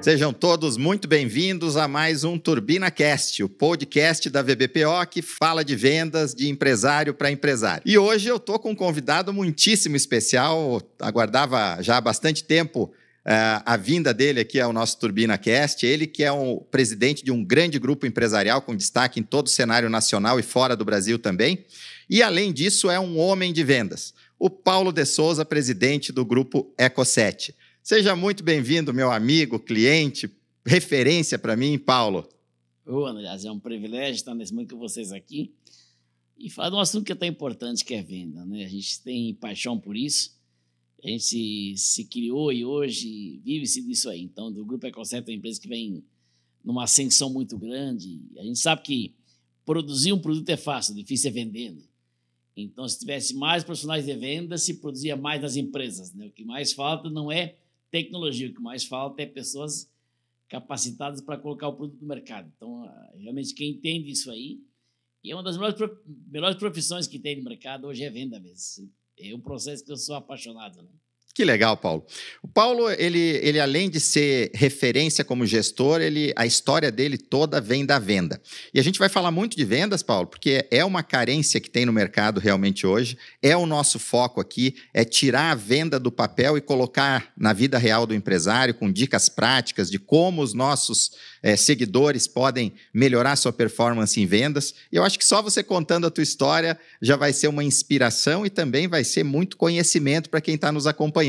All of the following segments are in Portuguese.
Sejam todos muito bem-vindos a mais um TurbinaCast, o podcast da VBPO que fala de vendas de empresário para empresário. E hoje eu estou com um convidado muitíssimo especial, aguardava já há bastante tempo a vinda dele aqui ao nosso TurbinaCast, ele que é o presidente de um grande grupo empresarial com destaque em todo o cenário nacional e fora do Brasil também, e além disso é um homem de vendas, o Paulo de Souza, presidente do grupo Eco7. Seja muito bem-vindo, meu amigo, cliente, referência para mim, Paulo. Andreas, é um privilégio estar nesse momento com vocês aqui e falar de um assunto que é tão importante, que é venda, né? A gente tem paixão por isso, a gente se criou e hoje vive-se disso aí. Então, o Grupo Eco7 é uma empresa que vem numa ascensão muito grande. A gente sabe que produzir um produto é fácil, difícil é vender, né? Então, se tivesse mais profissionais de venda, se produzia mais nas empresas, né? O que mais falta não é tecnologia, o que mais falta é pessoas capacitadas para colocar o produto no mercado. Então, realmente, quem entende isso aí, e é uma das melhores profissões que tem no mercado, hoje é venda mesmo. É um processo que eu sou apaixonado, né? Que legal, Paulo. O Paulo, ele além de ser referência como gestor, a história dele toda vem da venda. E a gente vai falar muito de vendas, Paulo, porque é uma carência que tem no mercado realmente hoje, é o nosso foco aqui, é tirar a venda do papel e colocar na vida real do empresário, com dicas práticas de como os nossos seguidores podem melhorar sua performance em vendas. E eu acho que só você contando a tua história já vai ser uma inspiração e também vai ser muito conhecimento para quem está nos acompanhando.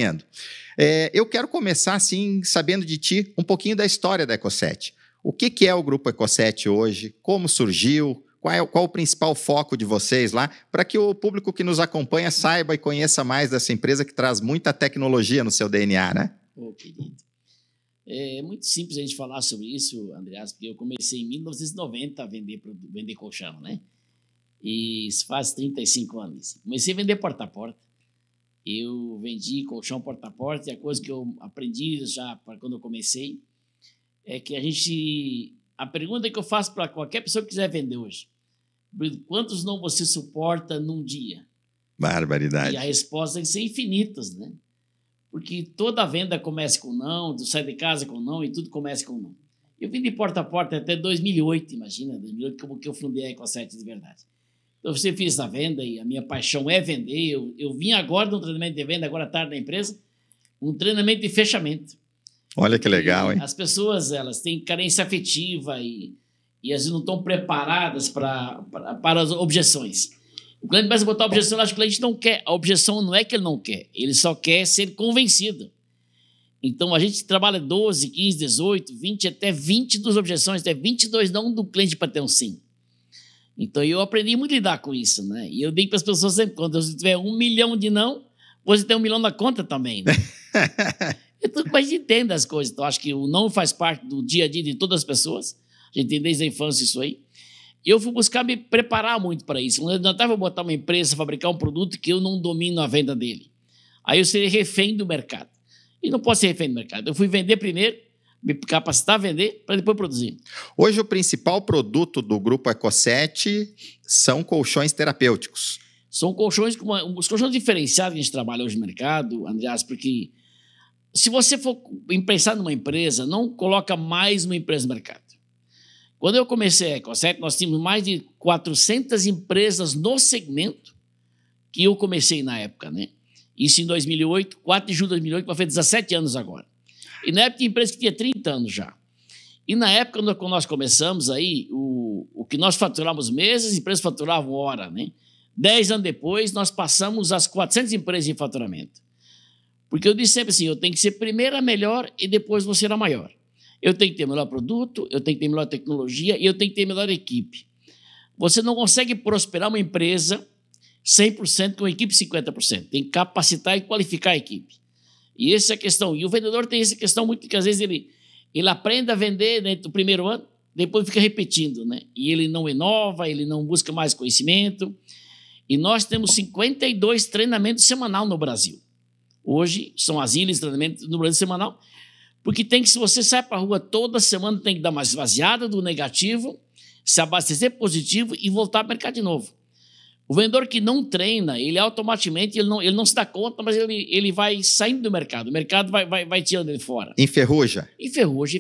Eu quero começar, assim, sabendo de ti um pouquinho da história da Eco7. O que é o Grupo Eco7 hoje? Como surgiu? Qual o principal foco de vocês lá? Para que o público que nos acompanha saiba e conheça mais dessa empresa que traz muita tecnologia no seu DNA, né? Querido. É muito simples a gente falar sobre isso, Andreas, porque eu comecei em 1990 a vender colchão, né? E isso faz 35 anos. Comecei a vender porta a porta. Eu vendi colchão porta a porta, e a coisa que eu aprendi já para quando eu comecei é que a pergunta que eu faço para qualquer pessoa que quiser vender hoje: quantos não você suporta num dia? Barbaridade. E a resposta tem que ser infinitas, né? Porque toda venda começa com não, tu sai de casa com não e tudo começa com não. Eu vim de porta a porta até 2008, imagina, 2008 como que eu fundei a Eco7 de verdade. Então, eu sempre fiz essa venda e a minha paixão é vender. Eu vim agora de um treinamento de venda, agora à tarde na empresa, um treinamento de fechamento. Olha que legal, hein? As pessoas, elas têm carência afetiva e às vezes não estão preparadas para as objeções. O cliente começa a botar objeção, acho que o cliente não quer. A objeção não é que ele não quer, ele só quer ser convencido. Então, a gente trabalha 12, 15, 18, 20, até 22 objeções, até 22 não do cliente para ter um sim. Então, eu aprendi muito a lidar com isso, né? E eu digo para as pessoas sempre, quando você tiver 1 milhão de não, você tem 1 milhão na conta também, né? Então, a gente entende as coisas. Então, acho que o não faz parte do dia a dia de todas as pessoas. A gente tem desde a infância isso aí. Eu fui buscar me preparar muito para isso. Não adiantava botar uma empresa, fabricar um produto que eu não domino a venda dele. Aí eu seria refém do mercado. E não posso ser refém do mercado. Eu fui vender primeiro, me capacitar a vender, para depois produzir. Hoje o principal produto do Grupo Eco7 são colchões terapêuticos. São colchões, os colchões diferenciados que a gente trabalha hoje no mercado, Andreas, porque se você for pensar numa empresa, não coloca mais uma empresa no mercado. Quando eu comecei a Eco7, nós tínhamos mais de 400 empresas no segmento que eu comecei na época, né? Isso em 2008, 4 de julho de 2008, vai fazer 17 anos agora. E na época tinha empresa que tinha 30 anos já. E na época, quando nós começamos aí, o que nós faturávamos meses, as empresas faturavam hora, né? 10 anos depois, nós passamos as 400 empresas em faturamento. Porque eu disse sempre assim, eu tenho que ser primeiro a melhor e depois vou ser a maior. Eu tenho que ter melhor produto, eu tenho que ter melhor tecnologia e eu tenho que ter melhor equipe. Você não consegue prosperar uma empresa 100% com a equipe 50%. Tem que capacitar e qualificar a equipe. E essa é a questão. E o vendedor tem essa questão muito que às vezes ele aprende a vender dentro do primeiro ano, depois fica repetindo, né? E ele não inova, ele não busca mais conhecimento. E nós temos 52 treinamentos semanal no Brasil. Hoje são as ilhas de treinamento no Brasil semanal. Porque se você sai para a rua toda semana, tem que dar uma esvaziada do negativo, se abastecer positivo e voltar ao mercado de novo. O vendedor que não treina, ele automaticamente ele não se dá conta, mas ele vai saindo do mercado. O mercado vai tirando ele fora. Enferruja. Enferruja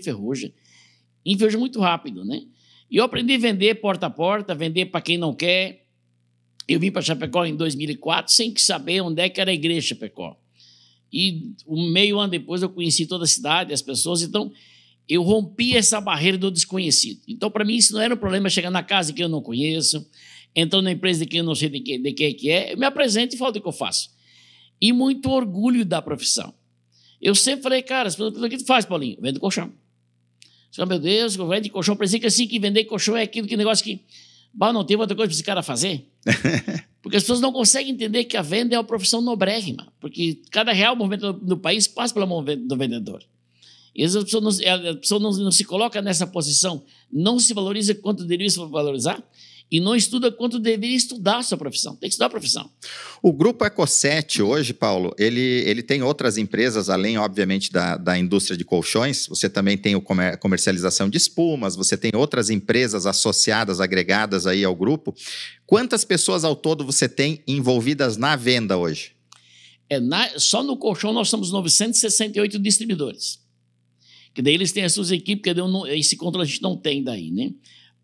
muito rápido, né? E eu aprendi a vender porta a porta, vender para quem não quer. Eu vim para Chapecó em 2004 sem saber onde é que era a igreja de Chapecó. E meio ano depois eu conheci toda a cidade, as pessoas. Então, eu rompi essa barreira do desconhecido. Então, para mim, isso não era um problema chegar na casa de quem eu não conheço, entrando na empresa de quem eu não sei de quem é. Eu me apresento e falo do que eu faço. E muito orgulho da profissão. Eu sempre falei, cara, o que tu faz, Paulinho? Vendo colchão. Meu Deus, eu vendo colchão. Parecia que assim, que vender colchão é aquilo, que negócio que... não tem outra coisa para esse cara fazer. Porque as pessoas não conseguem entender que a venda é uma profissão nobrérrima. Porque cada real movimento no país passa pela mão do vendedor. E às vezes a pessoa não se coloca nessa posição, não se valoriza quanto deveria se valorizar e não estuda quanto deveria estudar a sua profissão. Tem que estudar a profissão. O Grupo Eco7 hoje, Paulo, ele tem outras empresas, além, obviamente, da indústria de colchões. Você também tem a comercialização de espumas, você tem outras empresas associadas, agregadas aí ao grupo. Quantas pessoas ao todo você tem envolvidas na venda hoje? Só no colchão nós somos 968 distribuidores. Que daí eles têm as suas equipes, que esse controle a gente não tem daí, né?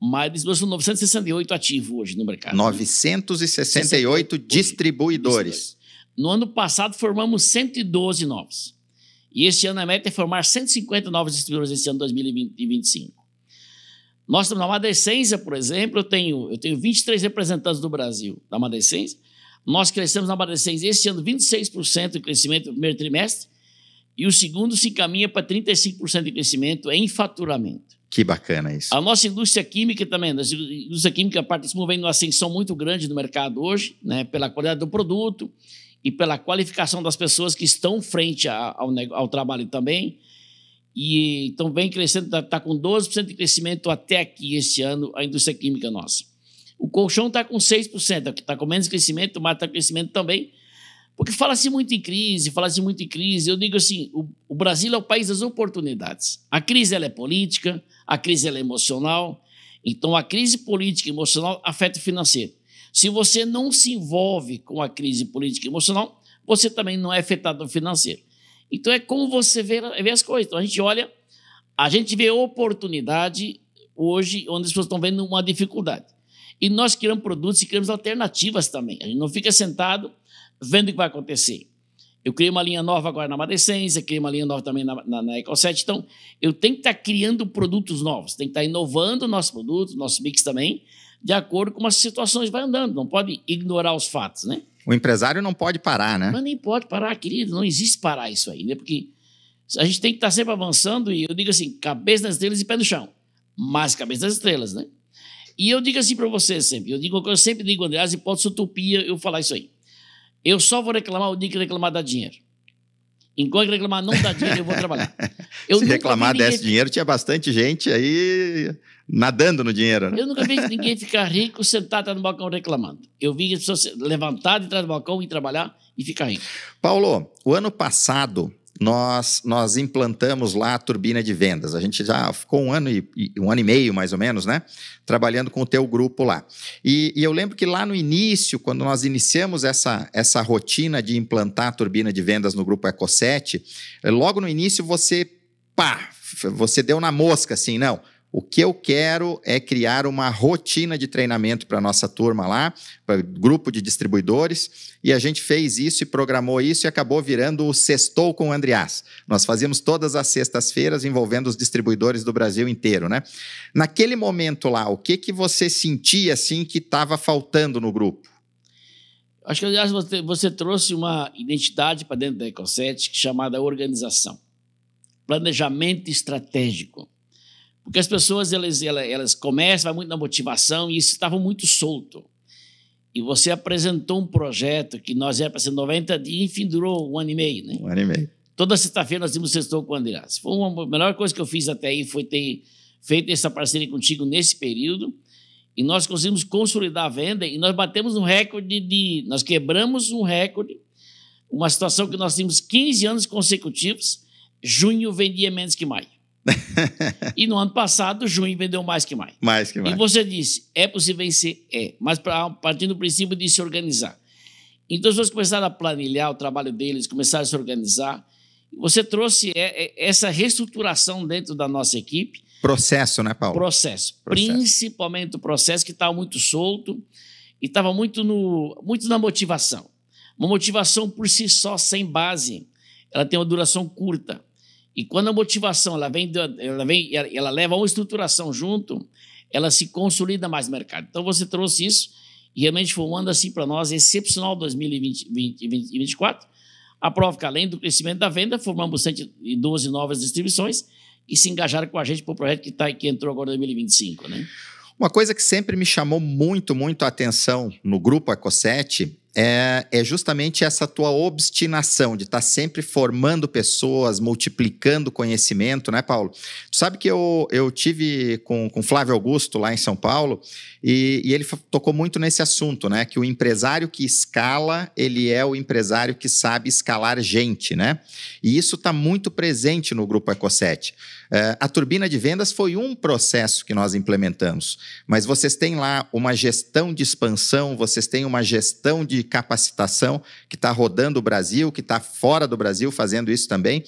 Mas são 968 ativos hoje no mercado. 968 né? distribuidores. No ano passado, formamos 112 novos. E esse ano a meta é formar 150 novos distribuidores esse ano 2025. Nós estamos na Madescência, por exemplo, eu tenho 23 representantes do Brasil da Madescência. Nós crescemos na Madescência esse ano 26% de crescimento no primeiro trimestre e o segundo se encaminha para 35% de crescimento em faturamento. Que bacana isso. A nossa indústria química também, a indústria química participa vem numa ascensão muito grande no mercado hoje, né, pela qualidade do produto e pela qualificação das pessoas que estão frente ao trabalho também. E então vem crescendo, está com 12% de crescimento até aqui este ano, a indústria química nossa. O colchão está com 6%, está com menos crescimento, mas está com crescimento também, porque fala-se muito em crise. Eu digo assim, o Brasil é o país das oportunidades. A crise ela é política, a crise ela é emocional, então a crise política e emocional afeta o financeiro. Se você não se envolve com a crise política e emocional, você também não é afetado no financeiro. Então é como você vê as coisas. Então a gente vê oportunidade hoje onde as pessoas estão vendo uma dificuldade. E nós criamos produtos e criamos alternativas também. A gente não fica sentado vendo o que vai acontecer. Eu criei uma linha nova agora na Madescência, criei uma linha nova também na Eco7. Então, eu tenho que estar criando produtos novos, tenho que estar inovando o nosso produto, nosso mix também, de acordo com as situações vai andando. Não pode ignorar os fatos, né? O empresário não pode parar, né? Mas nem pode parar, querido. Não existe parar isso aí, né? Porque a gente tem que estar sempre avançando e eu digo assim, cabeça nas estrelas e pé no chão. Mas cabeça nas estrelas, né? E eu digo assim para vocês sempre, eu sempre digo, Andreas, e pode ser utopia eu falar isso aí. Eu só vou reclamar o dia que reclamar dá dinheiro. Enquanto reclamar não dá dinheiro, eu vou trabalhar. Se reclamar desse dinheiro, tinha bastante gente aí nadando no dinheiro. Né? Eu nunca vi ninguém ficar rico sentado atrás do balcão reclamando. Eu vi as pessoas levantar de trás do balcão e trabalhar e ficar rico. Paulo, o ano passado nós implantamos lá a turbina de vendas. A gente já ficou um ano e meio, mais ou menos, né? Trabalhando com o teu grupo lá. E eu lembro que lá no início, quando nós iniciamos essa rotina de implantar a turbina de vendas no grupo Eco7, logo no início você deu na mosca, assim, não. O que eu quero é criar uma rotina de treinamento para a nossa turma lá, para o grupo de distribuidores, e a gente fez isso e programou isso e acabou virando o Sextou com o Andreas. Nós fazíamos todas as sextas-feiras envolvendo os distribuidores do Brasil inteiro, né? Naquele momento lá, o que você sentia assim que estava faltando no grupo? Acho que, aliás, você trouxe uma identidade para dentro da Eco7 chamada organização, planejamento estratégico. Porque as pessoas elas começam, vai muito na motivação e isso estava muito solto. E você apresentou um projeto que nós era para ser 90 dias, enfim, durou 1 ano e meio, né? 1 ano e meio. Toda sexta-feira nós tínhamos Sextou com o Andreas. Foi a melhor coisa que eu fiz até aí, foi ter feito essa parceria contigo nesse período. E nós conseguimos consolidar a venda e nós batemos um recorde nós quebramos um recorde, uma situação que nós tínhamos 15 anos consecutivos, junho vendia menos que maio. E no ano passado, junho vendeu mais que maio. Mais que maio. E você disse, é possível vencer? É, mas partindo do princípio de se organizar. Então, as pessoas começaram a planilhar o trabalho deles, começaram a se organizar. Você trouxe essa reestruturação dentro da nossa equipe. Processo, né, Paulo? Processo. Principalmente o processo que estava muito solto e estava muito na motivação. Uma motivação por si só, sem base, ela tem uma duração curta. E quando a motivação ela leva uma estruturação junto, ela se consolida mais no mercado. Então, você trouxe isso e realmente foi um ano assim para nós excepcional 2024. A prova que, além do crescimento da venda, formamos 112 novas distribuições que se engajaram com a gente para o projeto que entrou agora em 2025, né? Uma coisa que sempre me chamou muito a atenção no Grupo Ecosset é justamente essa tua obstinação de estar sempre formando pessoas, multiplicando conhecimento, né, Paulo? Tu sabe que eu tive com Flávio Augusto lá em São Paulo e ele tocou muito nesse assunto, né? Que o empresário que escala, ele é o empresário que sabe escalar gente, né? E isso está muito presente no Grupo Ecosset. A turbina de vendas foi um processo que nós implementamos, mas vocês têm lá uma gestão de expansão, vocês têm uma gestão de capacitação que está rodando o Brasil, que está fora do Brasil fazendo isso também,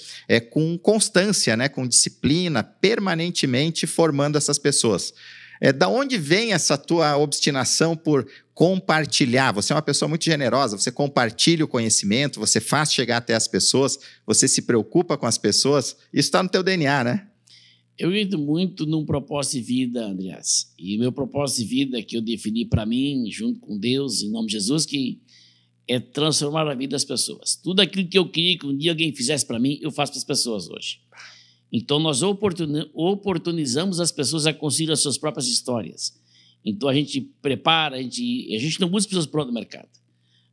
com constância, né, com disciplina, permanentemente formando essas pessoas. Da onde vem essa tua obstinação por compartilhar? Você é uma pessoa muito generosa, você compartilha o conhecimento, você faz chegar até as pessoas, você se preocupa com as pessoas, isso está no teu DNA, né? Eu acredito muito num propósito de vida, Andreas. E meu propósito de vida que eu defini para mim, junto com Deus, em nome de Jesus, que é transformar a vida das pessoas. Tudo aquilo que eu queria que um dia alguém fizesse para mim, eu faço para as pessoas hoje. Então, nós oportunizamos as pessoas a construir as suas próprias histórias. Então, a gente prepara, a gente não busca pessoas prontas no mercado.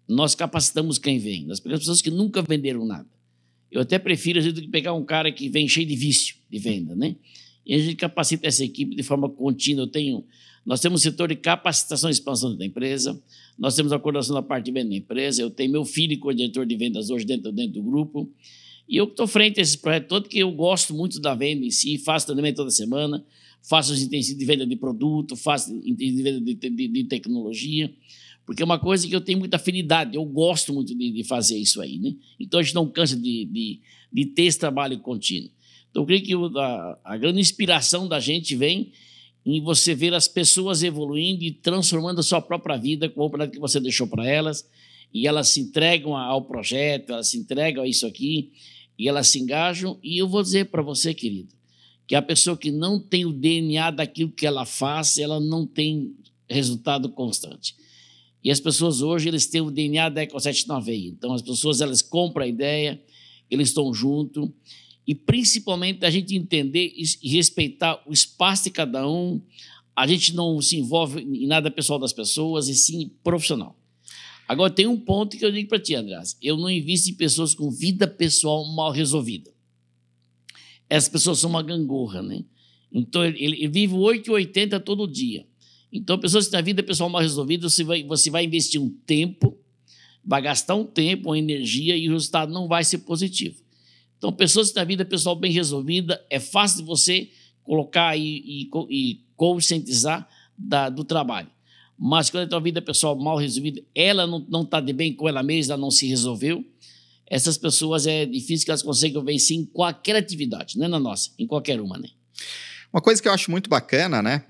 Nós capacitamos quem vem. Nós pegamos pessoas que nunca venderam nada. Eu até prefiro, às vezes, do que pegar um cara que vem cheio de vício de venda, né? E a gente capacita essa equipe de forma contínua. Nós temos um setor de capacitação e expansão da empresa, nós temos a coordenação da parte de venda da empresa, eu tenho meu filho coordenador de vendas hoje dentro do grupo, e eu estou frente a esse projeto todo, que eu gosto muito da venda em si, faço treinamento toda semana, faço os intensivos de venda de produto, faço intensivos de venda de tecnologia, porque é uma coisa que eu tenho muita afinidade, eu gosto muito de fazer isso aí, né? Então, a gente não cansa de ter esse trabalho contínuo. Então, eu creio que a grande inspiração da gente vem em você ver as pessoas evoluindo e transformando a sua própria vida com o oportunidade que você deixou para elas, e elas se entregam ao projeto, elas se entregam a isso aqui, e elas se engajam. E eu vou dizer para você, querido, que a pessoa que não tem o DNA daquilo que ela faz, ela não tem resultado constante. E as pessoas hoje, eles têm o DNA da Ecosset na veia. Então, as pessoas, elas compram a ideia, eles estão juntos, e principalmente a gente entender e respeitar o espaço de cada um. A gente não se envolve em nada pessoal das pessoas, e sim profissional. Agora, tem um ponto que eu digo para ti, Andreas. Eu não invisto em pessoas com vida pessoal mal resolvida. Essas pessoas são uma gangorra, né? Então, ele vive 8,80 todo dia. Então, pessoas que têm a vida pessoal mal resolvida, você vai investir um tempo, vai gastar um tempo, uma energia, e o resultado não vai ser positivo. Então, pessoas que têm a vida pessoal bem resolvida, é fácil de você colocar e conscientizar do trabalho. Mas quando a tua vida pessoal mal resolvida, ela não está de bem com ela mesma, ela não se resolveu, essas pessoas é difícil que elas consigam vencer em qualquer atividade, não é na nossa, em qualquer uma, né? Uma coisa que eu acho muito bacana, né?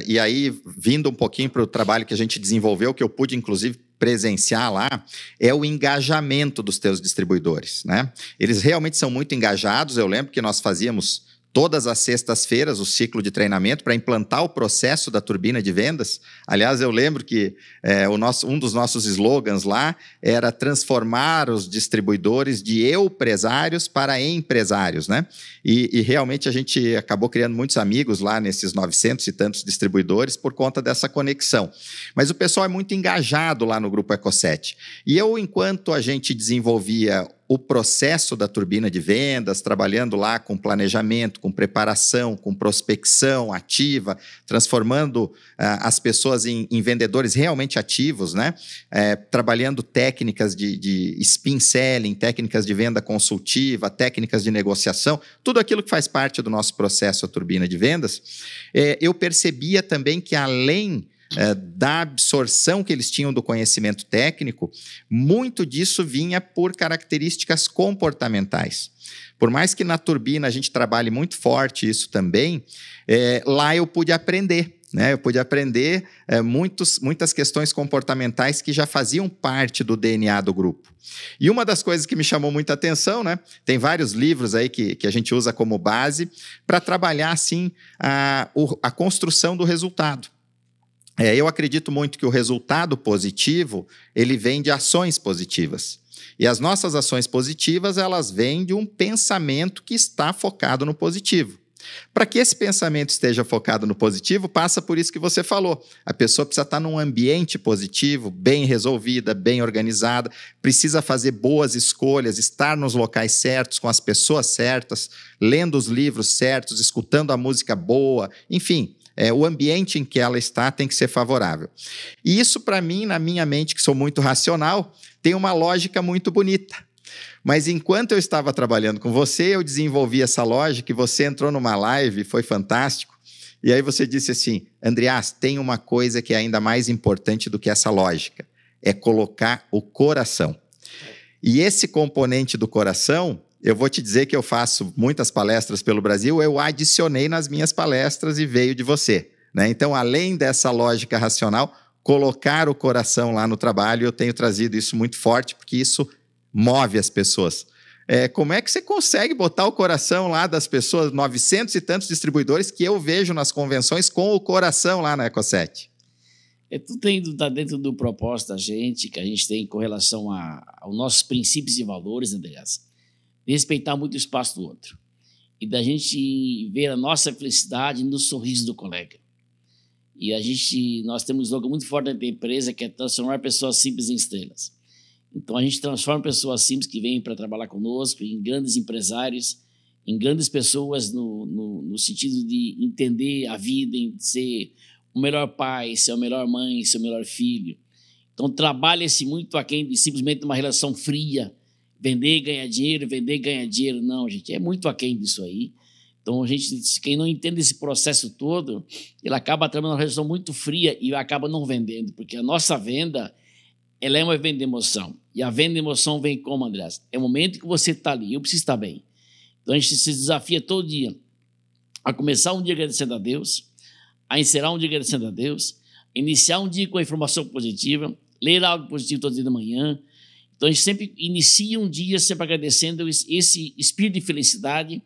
E aí, vindo um pouquinho para o trabalho que a gente desenvolveu, que eu pude, inclusive, presenciar lá, é o engajamento dos teus distribuidores, né? Eles realmente são muito engajados. Eu lembro que nós fazíamos todas as sextas-feiras o ciclo de treinamento para implantar o processo da turbina de vendas. Aliás, eu lembro que um dos nossos slogans lá era transformar os distribuidores de empresários para empresários, né? E realmente a gente acabou criando muitos amigos lá nesses 900 e tantos distribuidores por conta dessa conexão. Mas o pessoal é muito engajado lá no Grupo Ecosset. E eu, enquanto a gente desenvolvia o processo da turbina de vendas, trabalhando lá com planejamento, com preparação, com prospecção ativa, transformando as pessoas em vendedores realmente ativos, né? Trabalhando técnicas de spin selling, técnicas de venda consultiva, técnicas de negociação, tudo aquilo que faz parte do nosso processo a turbina de vendas, eu percebia também que além da absorção que eles tinham do conhecimento técnico, muito disso vinha por características comportamentais. Por mais que na turbina a gente trabalhe muito forte isso também, lá eu pude aprender. Eu pude aprender muitas questões comportamentais que já faziam parte do DNA do grupo. E uma das coisas que me chamou muita atenção, tem vários livros aí que a gente usa como base para trabalhar assim, a construção do resultado. Eu acredito muito que o resultado positivo, ele vem de ações positivas. E as nossas ações positivas, elas vêm de um pensamento que está focado no positivo. Para que esse pensamento esteja focado no positivo, passa por isso que você falou. A pessoa precisa estar num ambiente positivo, bem resolvida, bem organizada, precisa fazer boas escolhas, estar nos locais certos, com as pessoas certas, lendo os livros certos, escutando a música boa, enfim... o ambiente em que ela está tem que ser favorável. E isso, para mim, na minha mente, que sou muito racional, tem uma lógica muito bonita. Mas enquanto eu estava trabalhando com você, eu desenvolvi essa lógica e você entrou numa live, foi fantástico. E aí você disse assim, Andreas, tem uma coisa que é ainda mais importante do que essa lógica, é colocar o coração. E esse componente do coração... eu vou te dizer que eu faço muitas palestras pelo Brasil, eu adicionei nas minhas palestras e veio de você. Então, além dessa lógica racional, colocar o coração lá no trabalho, eu tenho trazido isso muito forte, porque isso move as pessoas. Como é que você consegue botar o coração lá das pessoas, 900 e tantos distribuidores que eu vejo nas convenções com o coração lá na Eco7? Tudo está dentro do propósito da gente, que a gente tem com relação aos nossos princípios e valores, Andreas. Respeitar muito o espaço do outro e da gente ver a nossa felicidade no sorriso do colega. E nós temos um slogan muito forte dentro da empresa, que é transformar pessoas simples em estrelas. Então, a gente transforma pessoas simples que vêm para trabalhar conosco em grandes empresários, em grandes pessoas no sentido de entender a vida, em ser o melhor pai, ser a melhor mãe, ser o melhor filho. Então, trabalha-se muito aquém de simplesmente uma relação fria, vender e ganhar dinheiro, vender e ganhar dinheiro. Não, gente, é muito aquém disso aí. Então, quem não entende esse processo todo, ele acaba trabalhando uma relação muito fria e acaba não vendendo, porque a nossa venda, ela é uma venda de emoção. E a venda de emoção vem como, Andreas? É o momento que você está ali, eu preciso estar bem. Então, a gente se desafia todo dia a começar um dia agradecendo a Deus, a encerrar um dia agradecendo a Deus, iniciar um dia com a informação positiva, ler algo positivo todo dia de manhã. Então, a gente sempre inicia um dia sempre agradecendo esse espírito de felicidade,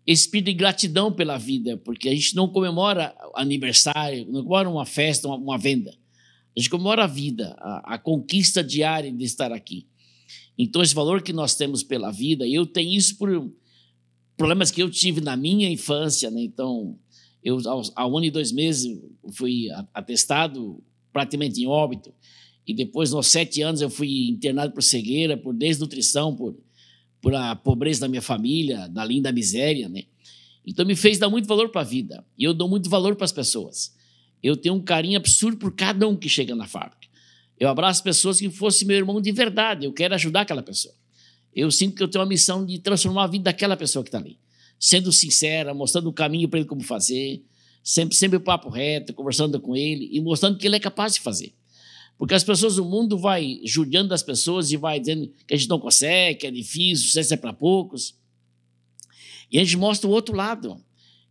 esse espírito de gratidão pela vida, porque a gente não comemora aniversário, não comemora uma festa, uma venda. A gente comemora a vida, a conquista diária de estar aqui. Então, esse valor que nós temos pela vida, eu tenho isso por problemas que eu tive na minha infância. Então, eu, há 1 ano e 2 meses, fui atestado praticamente em óbito. E depois, aos 7 anos, eu fui internado por cegueira, por desnutrição, por a pobreza da minha família, da linha da miséria. Então, me fez dar muito valor para a vida. E eu dou muito valor para as pessoas. Eu tenho um carinho absurdo por cada um que chega na fábrica. Eu abraço pessoas que fosse meu irmão de verdade. Eu quero ajudar aquela pessoa. Eu sinto que eu tenho uma missão de transformar a vida daquela pessoa que está ali. Sendo sincera, mostrando o caminho para ele como fazer, sempre o papo reto, conversando com ele e mostrando que ele é capaz de fazer. Porque as pessoas do mundo vai judiando das pessoas e vai dizendo que a gente não consegue, que é difícil, sucesso é para poucos. E a gente mostra o outro lado,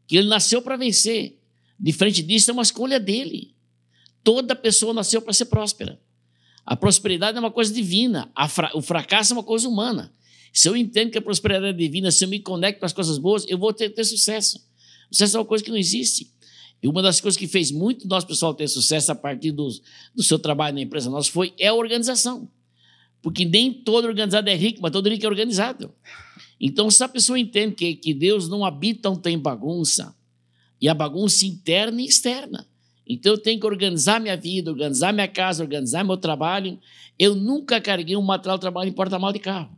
que ele nasceu para vencer. Diferente disso, é uma escolha dele. Toda pessoa nasceu para ser próspera. A prosperidade é uma coisa divina, o fracasso é uma coisa humana. Se eu entendo que a prosperidade é divina, se eu me conecto com as coisas boas, eu vou ter sucesso. Sucesso é uma coisa que não existe. E uma das coisas que fez muito nosso pessoal ter sucesso a partir do seu trabalho na empresa nossa é a organização. Porque nem todo organizado é rico, mas todo rico é organizado. Então, se a pessoa entende que Deus não habita onde tem bagunça, e a bagunça interna e externa. Então, eu tenho que organizar minha vida, organizar minha casa, organizar meu trabalho. Eu nunca carreguei um material de trabalho em porta-malas de carro.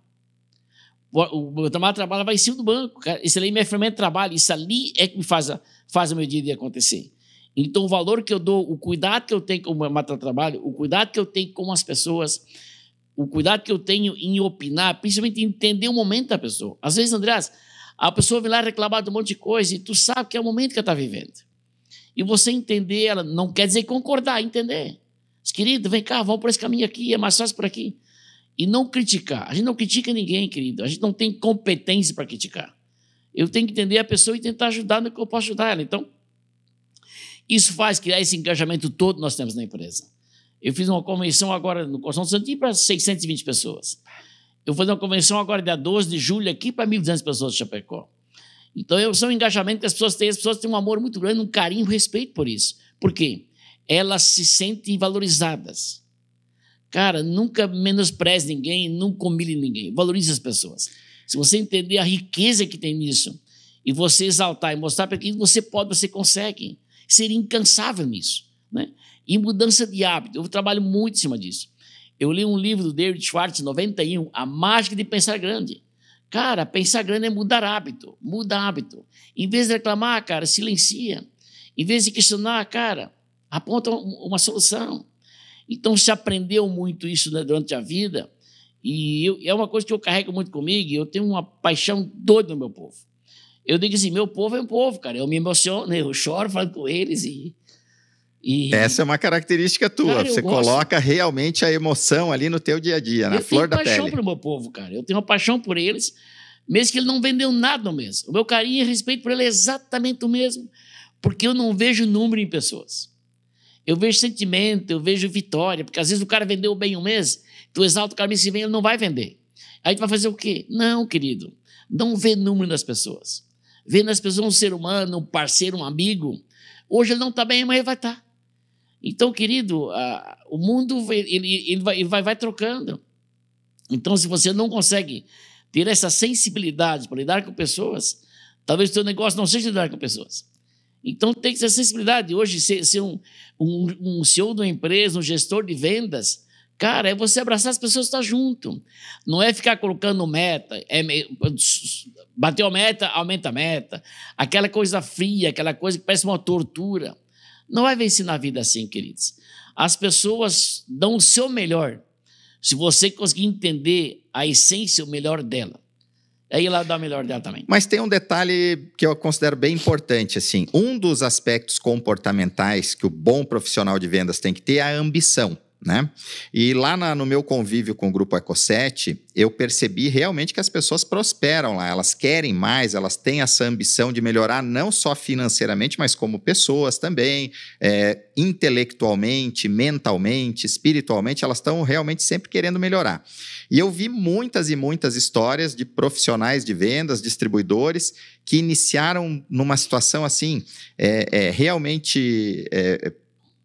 o meu trabalho vai em cima do banco, cara. Isso ali é minha ferramenta de trabalho. Isso ali é que me faz o meu dia a dia acontecer. Então, o valor que eu dou, o cuidado que eu tenho com o meu trabalho, o cuidado que eu tenho com as pessoas, o cuidado que eu tenho em opinar, principalmente em entender o momento da pessoa. Às vezes, Andreas, a pessoa vem lá reclamar de um monte de coisa e tu sabe que é o momento que ela está vivendo. E você entender ela não quer dizer concordar, entender. Mas, querido, vem cá, vamos por esse caminho aqui, é mais fácil por aqui. E não criticar. A gente não critica ninguém, querido. A gente não tem competência para criticar. Eu tenho que entender a pessoa e tentar ajudar no que eu posso ajudar ela. Então, isso faz criar esse engajamento todo que nós temos na empresa. Eu fiz uma convenção agora no Coração do Santinho para 620 pessoas. Eu vou fazer uma convenção agora dia 12 de julho aqui para 1.200 pessoas de Chapecó. Então, são um engajamento que as pessoas têm um amor muito grande, um carinho, um respeito por isso. Por quê? Elas se sentem valorizadas. Cara, nunca menospreze ninguém, nunca humilhe ninguém. Valorize as pessoas. Se você entender a riqueza que tem nisso e você exaltar e mostrar para quem você pode, você consegue ser incansável nisso, né? E mudança de hábito. Eu trabalho muito em cima disso. Eu li um livro do David Schwartz, 91, A Mágica de Pensar Grande. Cara, pensar grande é mudar hábito. Muda hábito. Em vez de reclamar, cara, silencia. Em vez de questionar, cara, aponta uma solução. Então, se aprendeu muito isso, né, durante a vida. E é uma coisa que eu carrego muito comigo. Eu tenho uma paixão doida no meu povo. Eu digo assim, meu povo é um povo, cara. Eu me emociono, eu choro falando com eles Essa é uma característica tua. Cara, você coloca realmente a emoção ali no teu dia a dia, na flor da pele. Eu tenho paixão pelo meu povo, cara. Eu tenho uma paixão por eles, mesmo que ele não vendeu nada no mês. O meu carinho e respeito por ele é exatamente o mesmo, porque eu não vejo número em pessoas. Eu vejo sentimento, eu vejo vitória, porque às vezes o cara vendeu bem um mês, tu exalta o cara, mês que vem ele não vai vender. Aí tu vai fazer o quê? Não, querido, não vê número nas pessoas. Vê nas pessoas um ser humano, um parceiro, um amigo. Hoje ele não está bem, amanhã ele vai estar. Então, querido, o mundo ele vai trocando. Então, se você não consegue ter essa sensibilidade para lidar com pessoas, talvez o seu negócio não seja lidar com pessoas. Então, tem que ter sensibilidade. Hoje, ser um CEO de uma empresa, um gestor de vendas, cara, é você abraçar as pessoas que estão junto. Não é ficar colocando meta. Bateu a meta, aumenta a meta. Aquela coisa fria, aquela coisa que parece uma tortura. Não vai vencer na vida assim, queridos. As pessoas dão o seu melhor se você conseguir entender a essência, o melhor dela. Aí ela dá o melhor dela também. Mas tem um detalhe que eu considero bem importante, assim. Um dos aspectos comportamentais que o bom profissional de vendas tem que ter é a ambição, né? E lá no meu convívio com o Grupo Eco7, eu percebi realmente que as pessoas prosperam lá, elas querem mais, elas têm essa ambição de melhorar não só financeiramente, mas como pessoas também, intelectualmente, mentalmente, espiritualmente, elas estão realmente sempre querendo melhorar. E eu vi muitas e muitas histórias de profissionais de vendas, distribuidores, que iniciaram numa situação assim, realmente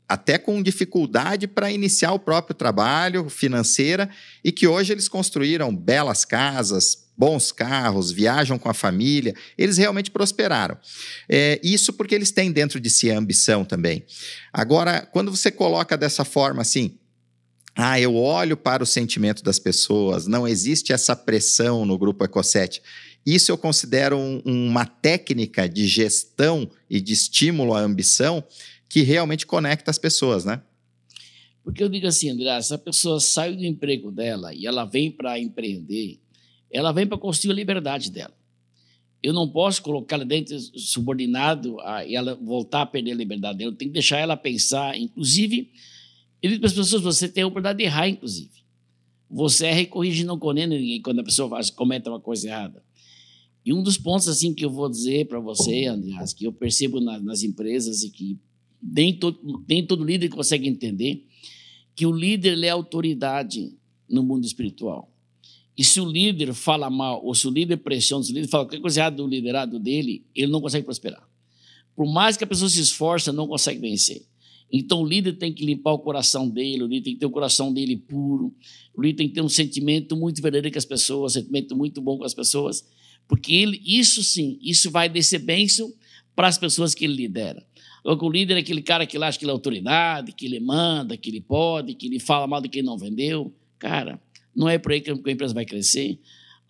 até com dificuldade para iniciar o próprio trabalho financeira e que hoje eles construíram belas casas, bons carros, viajam com a família, eles realmente prosperaram. Isso porque eles têm dentro de si a ambição também. Agora, quando você coloca dessa forma assim, eu olho para o sentimento das pessoas, não existe essa pressão no Grupo Eco7. Isso eu considero uma técnica de gestão e de estímulo à ambição que realmente conecta as pessoas, né? Porque eu digo assim, André, se a pessoa sai do emprego dela e ela vem para empreender, ela vem para construir a liberdade dela. Eu não posso colocar ela dentro subordinado e ela voltar a perder a liberdade dela. Eu tenho que deixar ela pensar, inclusive, eu digo para as pessoas, você tem a oportunidade de errar, inclusive. Você erra e corrige, não condena ninguém quando a pessoa comete uma coisa errada. E um dos pontos assim que eu vou dizer para você, André, que eu percebo nas empresas e que nem todo líder consegue entender, que o líder ele é autoridade no mundo espiritual. E se o líder fala mal, ou se o líder pressiona, se o líder fala qualquer coisa errada do liderado dele, ele não consegue prosperar. Por mais que a pessoa se esforce, não consegue vencer. Então o líder tem que limpar o coração dele, o líder tem que ter o coração dele puro, o líder tem que ter um sentimento muito verdadeiro com as pessoas, um sentimento muito bom com as pessoas, porque isso vai descer bênção para as pessoas que ele lidera. O líder é aquele cara que ele acha que ele é autoridade, que ele manda, que ele pode, que ele fala mal de quem não vendeu. Cara, não é por aí que a empresa vai crescer.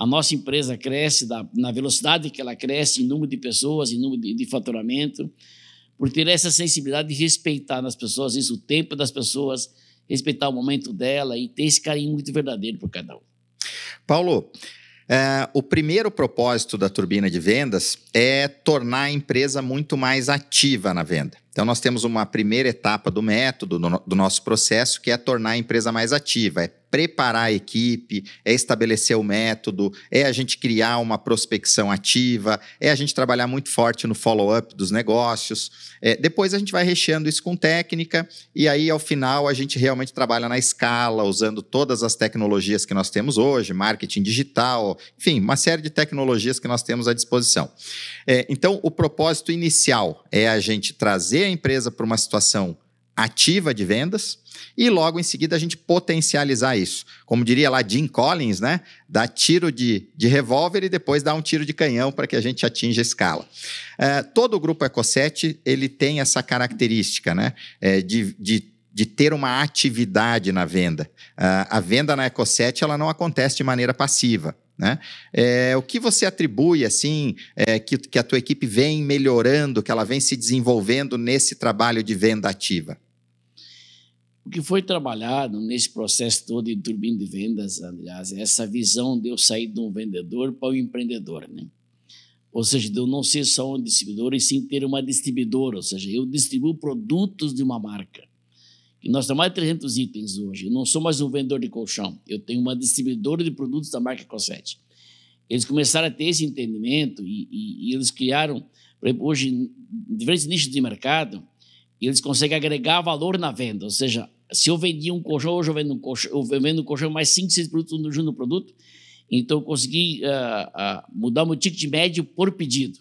a nossa empresa cresce na velocidade que ela cresce, em número de pessoas, em número de faturamento, por ter essa sensibilidade de respeitar nas pessoas, isso, o tempo das pessoas, respeitar o momento dela e ter esse carinho muito verdadeiro por cada um. Paulo, o primeiro propósito da Turbina de Vendas é tornar a empresa muito mais ativa na venda. Então, nós temos uma primeira etapa do método, do nosso processo, que é tornar a empresa mais ativa, é preparar a equipe, é estabelecer o método, é a gente criar uma prospecção ativa, é a gente trabalhar muito forte no follow-up dos negócios. Depois a gente vai recheando isso com técnica e aí, ao final, a gente realmente trabalha na escala, usando todas as tecnologias que nós temos hoje, marketing digital, enfim, uma série de tecnologias que nós temos à disposição. Então, o propósito inicial é a gente trazer a empresa para uma situação ativa de vendas e logo em seguida a gente potencializar isso. Como diria lá Jim Collins, né? Dar tiro de revólver e depois dar um tiro de canhão para que a gente atinja a escala. Todo o grupo Eco7 ele tem essa característica, né? De ter uma atividade na venda. A venda na Eco7 ela não acontece de maneira passiva. Né? O que você atribui assim, que a tua equipe vem melhorando, que ela vem se desenvolvendo nesse trabalho de venda ativa? O que foi trabalhado nesse processo todo de Turbina de Vendas, aliás, é essa visão de eu sair de um vendedor para o empreendedor, né? Ou seja, de eu não ser só um distribuidor e sim ter uma distribuidora, ou seja, eu distribuo produtos de uma marca. E nós temos mais de 300 itens hoje. Eu não sou mais um vendedor de colchão. Eu tenho uma distribuidora de produtos da marca Eco7. Eles começaram a ter esse entendimento e eles criaram, por exemplo, hoje, em diferentes nichos de mercado, eles conseguem agregar valor na venda. Ou seja, se eu vendia um colchão, hoje eu vendo um colchão mais 5, 6 produtos junto no produto, então eu consegui mudar o meu ticket médio por pedido.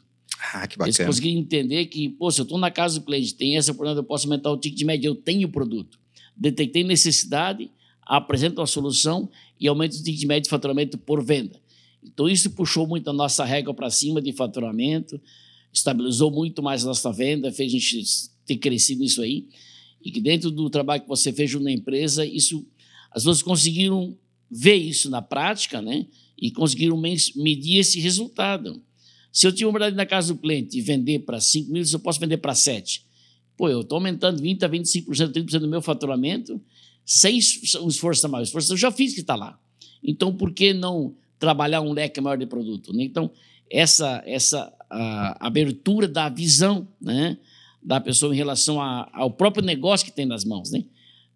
Que bacana. Eles conseguiram entender que, se eu estou na casa do cliente, tem essa oportunidade, eu posso aumentar o ticket médio, eu tenho o produto. Detectei necessidade, apresento a solução e aumento o ticket médio de faturamento por venda. Então, isso puxou muito a nossa régua para cima de faturamento, estabilizou muito mais a nossa venda, fez a gente ter crescido nisso aí. E que dentro do trabalho que você fez na empresa, isso, as pessoas conseguiram ver isso na prática, né? E conseguiram medir esse resultado. Se eu tinha uma oportunidade na casa do cliente e vender para 5 mil, eu posso vender para 7. Eu estou aumentando 20% a 25%, 30% do meu faturamento sem um esforço a mais. O esforço eu já fiz que está lá. Então, por que não trabalhar um leque maior de produto? Né? Então, essa abertura da visão, né, da pessoa em relação ao próprio negócio que tem nas mãos, né?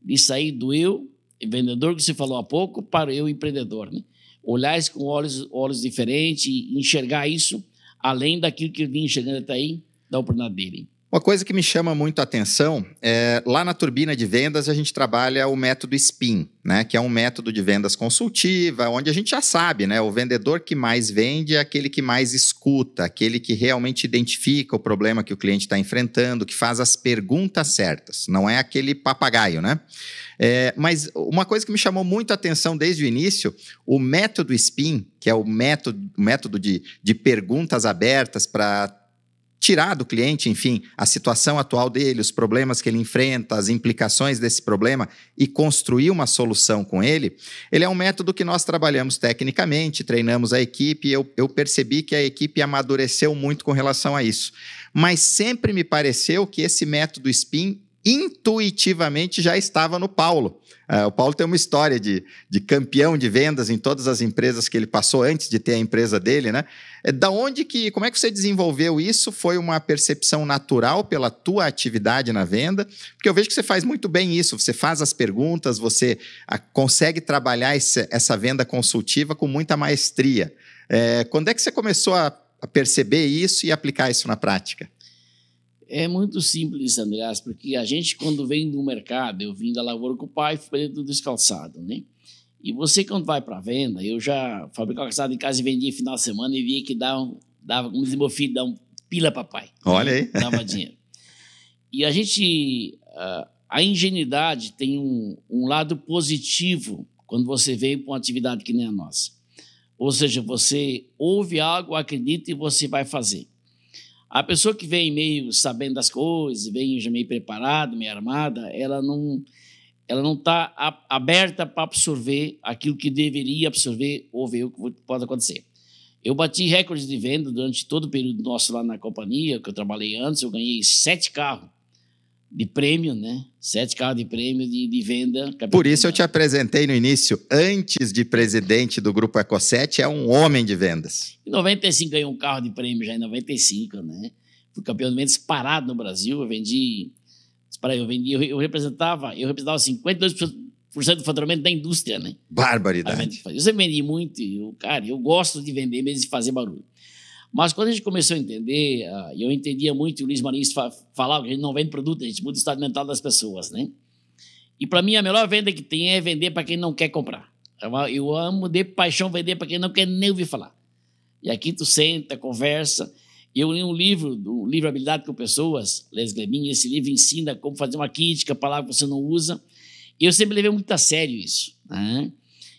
De sair do eu, vendedor, que você falou há pouco, para o eu, empreendedor. Né? Olhar isso com olhos diferentes e enxergar isso além daquilo que ele vinha enxergando até aí, da oportunidade dele. Uma coisa que me chama muito a atenção lá na Turbina de Vendas a gente trabalha o método SPIN, né, que é um método de vendas consultiva, onde a gente já sabe, né, o vendedor que mais vende é aquele que mais escuta, aquele que realmente identifica o problema que o cliente está enfrentando, que faz as perguntas certas, não é aquele papagaio, né? Mas uma coisa que me chamou muito a atenção desde o início, o método SPIN, que é o método de perguntas abertas para tirar do cliente, enfim, a situação atual dele, os problemas que ele enfrenta, as implicações desse problema e construir uma solução com ele, ele é um método que nós trabalhamos tecnicamente, treinamos a equipe e eu percebi que a equipe amadureceu muito com relação a isso. Mas sempre me pareceu que esse método SPIN intuitivamente já estava no Paulo. O Paulo tem uma história de campeão de vendas em todas as empresas que ele passou antes de ter a empresa dele, né? Como é que você desenvolveu isso? Foi uma percepção natural pela tua atividade na venda? Porque eu vejo que você faz muito bem isso, você faz as perguntas, você consegue trabalhar essa venda consultiva com muita maestria. Quando é que você começou a perceber isso e aplicar isso na prática? É muito simples, Andreas, porque a gente, quando vem do mercado, eu vim da lavoura com o pai, fui dentro do descalçado, né? E você, quando vai para a venda, eu já fabricava calçado em casa e vendia final de semana e via que dava, como diz meu filho, dá um pila papai. Olha aí. Dava dinheiro. E a gente, a ingenuidade tem um lado positivo quando você vem para uma atividade que nem a nossa. Ou seja, você ouve algo, acredita e você vai fazer. A pessoa que vem meio sabendo das coisas, vem já meio preparada, meio armada, ela ela não está aberta para absorver aquilo que deveria absorver ou ver o que pode acontecer. Eu bati recordes de venda durante todo o período nosso lá na companhia, que eu trabalhei antes. Eu ganhei 7 carros de prêmio, né? 7 carros de prêmio de venda. Por isso eu te apresentei no início, antes de presidente do Grupo Eco7, é um homem de vendas. Em 95 ganhei um carro de prêmio, já em 95, né? Fui campeão de vendas parado no Brasil. Eu representava 52% do faturamento da indústria, né? Barbaridade. Eu sempre vendi muito, eu gosto de vender mesmo de fazer barulho. Mas quando a gente começou a entender, eu entendia muito, o Luiz Marins falava que a gente não vende produto, a gente muda o estado mental das pessoas, né? E para mim a melhor venda que tem é vender para quem não quer comprar. Eu amo de paixão vender para quem não quer nem ouvir falar. E aqui tu senta, conversa. Eu li um livro Habilidade com Pessoas, Les Glebin, esse livro ensina como fazer uma crítica, palavra que você não usa. Eu sempre levei muito a sério isso, né?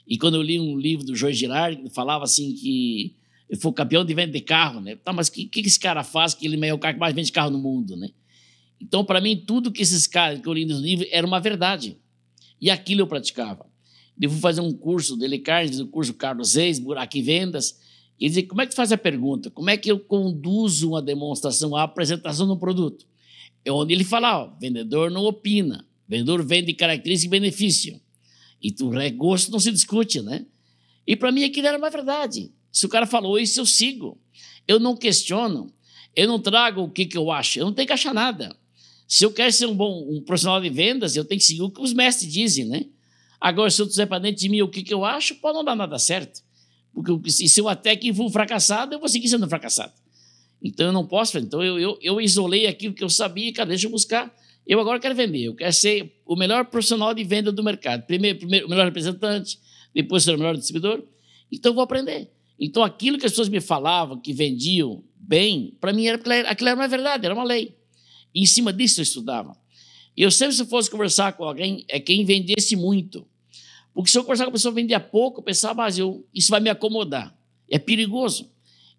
E quando eu li um livro do Joy Girard, ele falava assim que ele foi campeão de venda de carro, né? Tá, mas o que esse cara faz que ele é o cara que mais vende carro no mundo, né? Então, para mim, tudo que esses caras que eu li nos livros era uma verdade. E aquilo eu praticava. Eu fui fazer um curso dele, Carlos, o curso Carlos Reis, Buraco e Vendas. E ele dizia, como é que tu faz a pergunta? Como é que eu conduzo uma demonstração, a apresentação do produto? É onde ele fala, ó, vendedor não opina. Vendedor vende característica e benefício. E tu gosto não se discute, né? E para mim aquilo era uma verdade. Se o cara falou isso, eu sigo. Eu não questiono. Eu não trago o que eu acho. Eu não tenho que achar nada. Se eu quero ser um profissional de vendas, eu tenho que seguir o que os mestres dizem, né? Agora, se eu disser para dentro de mim o que eu acho, pode não dar nada certo. Porque se eu até que for fracassado, eu vou seguir sendo fracassado. Então, eu não posso. Então, eu isolei aquilo que eu sabia, cara, deixa eu buscar. Eu agora quero vender, eu quero ser o melhor profissional de venda do mercado. Primeiro o melhor representante, depois ser o melhor distribuidor. Então, eu vou aprender. Então, aquilo que as pessoas me falavam, que vendiam bem, para mim, aquilo era uma verdade, era uma lei. E em cima disso eu estudava. E eu sempre, se eu fosse conversar com alguém, é quem vendesse muito. Porque se eu conversar com a pessoa que vendia pouco, eu pensava, mas isso vai me acomodar. É perigoso.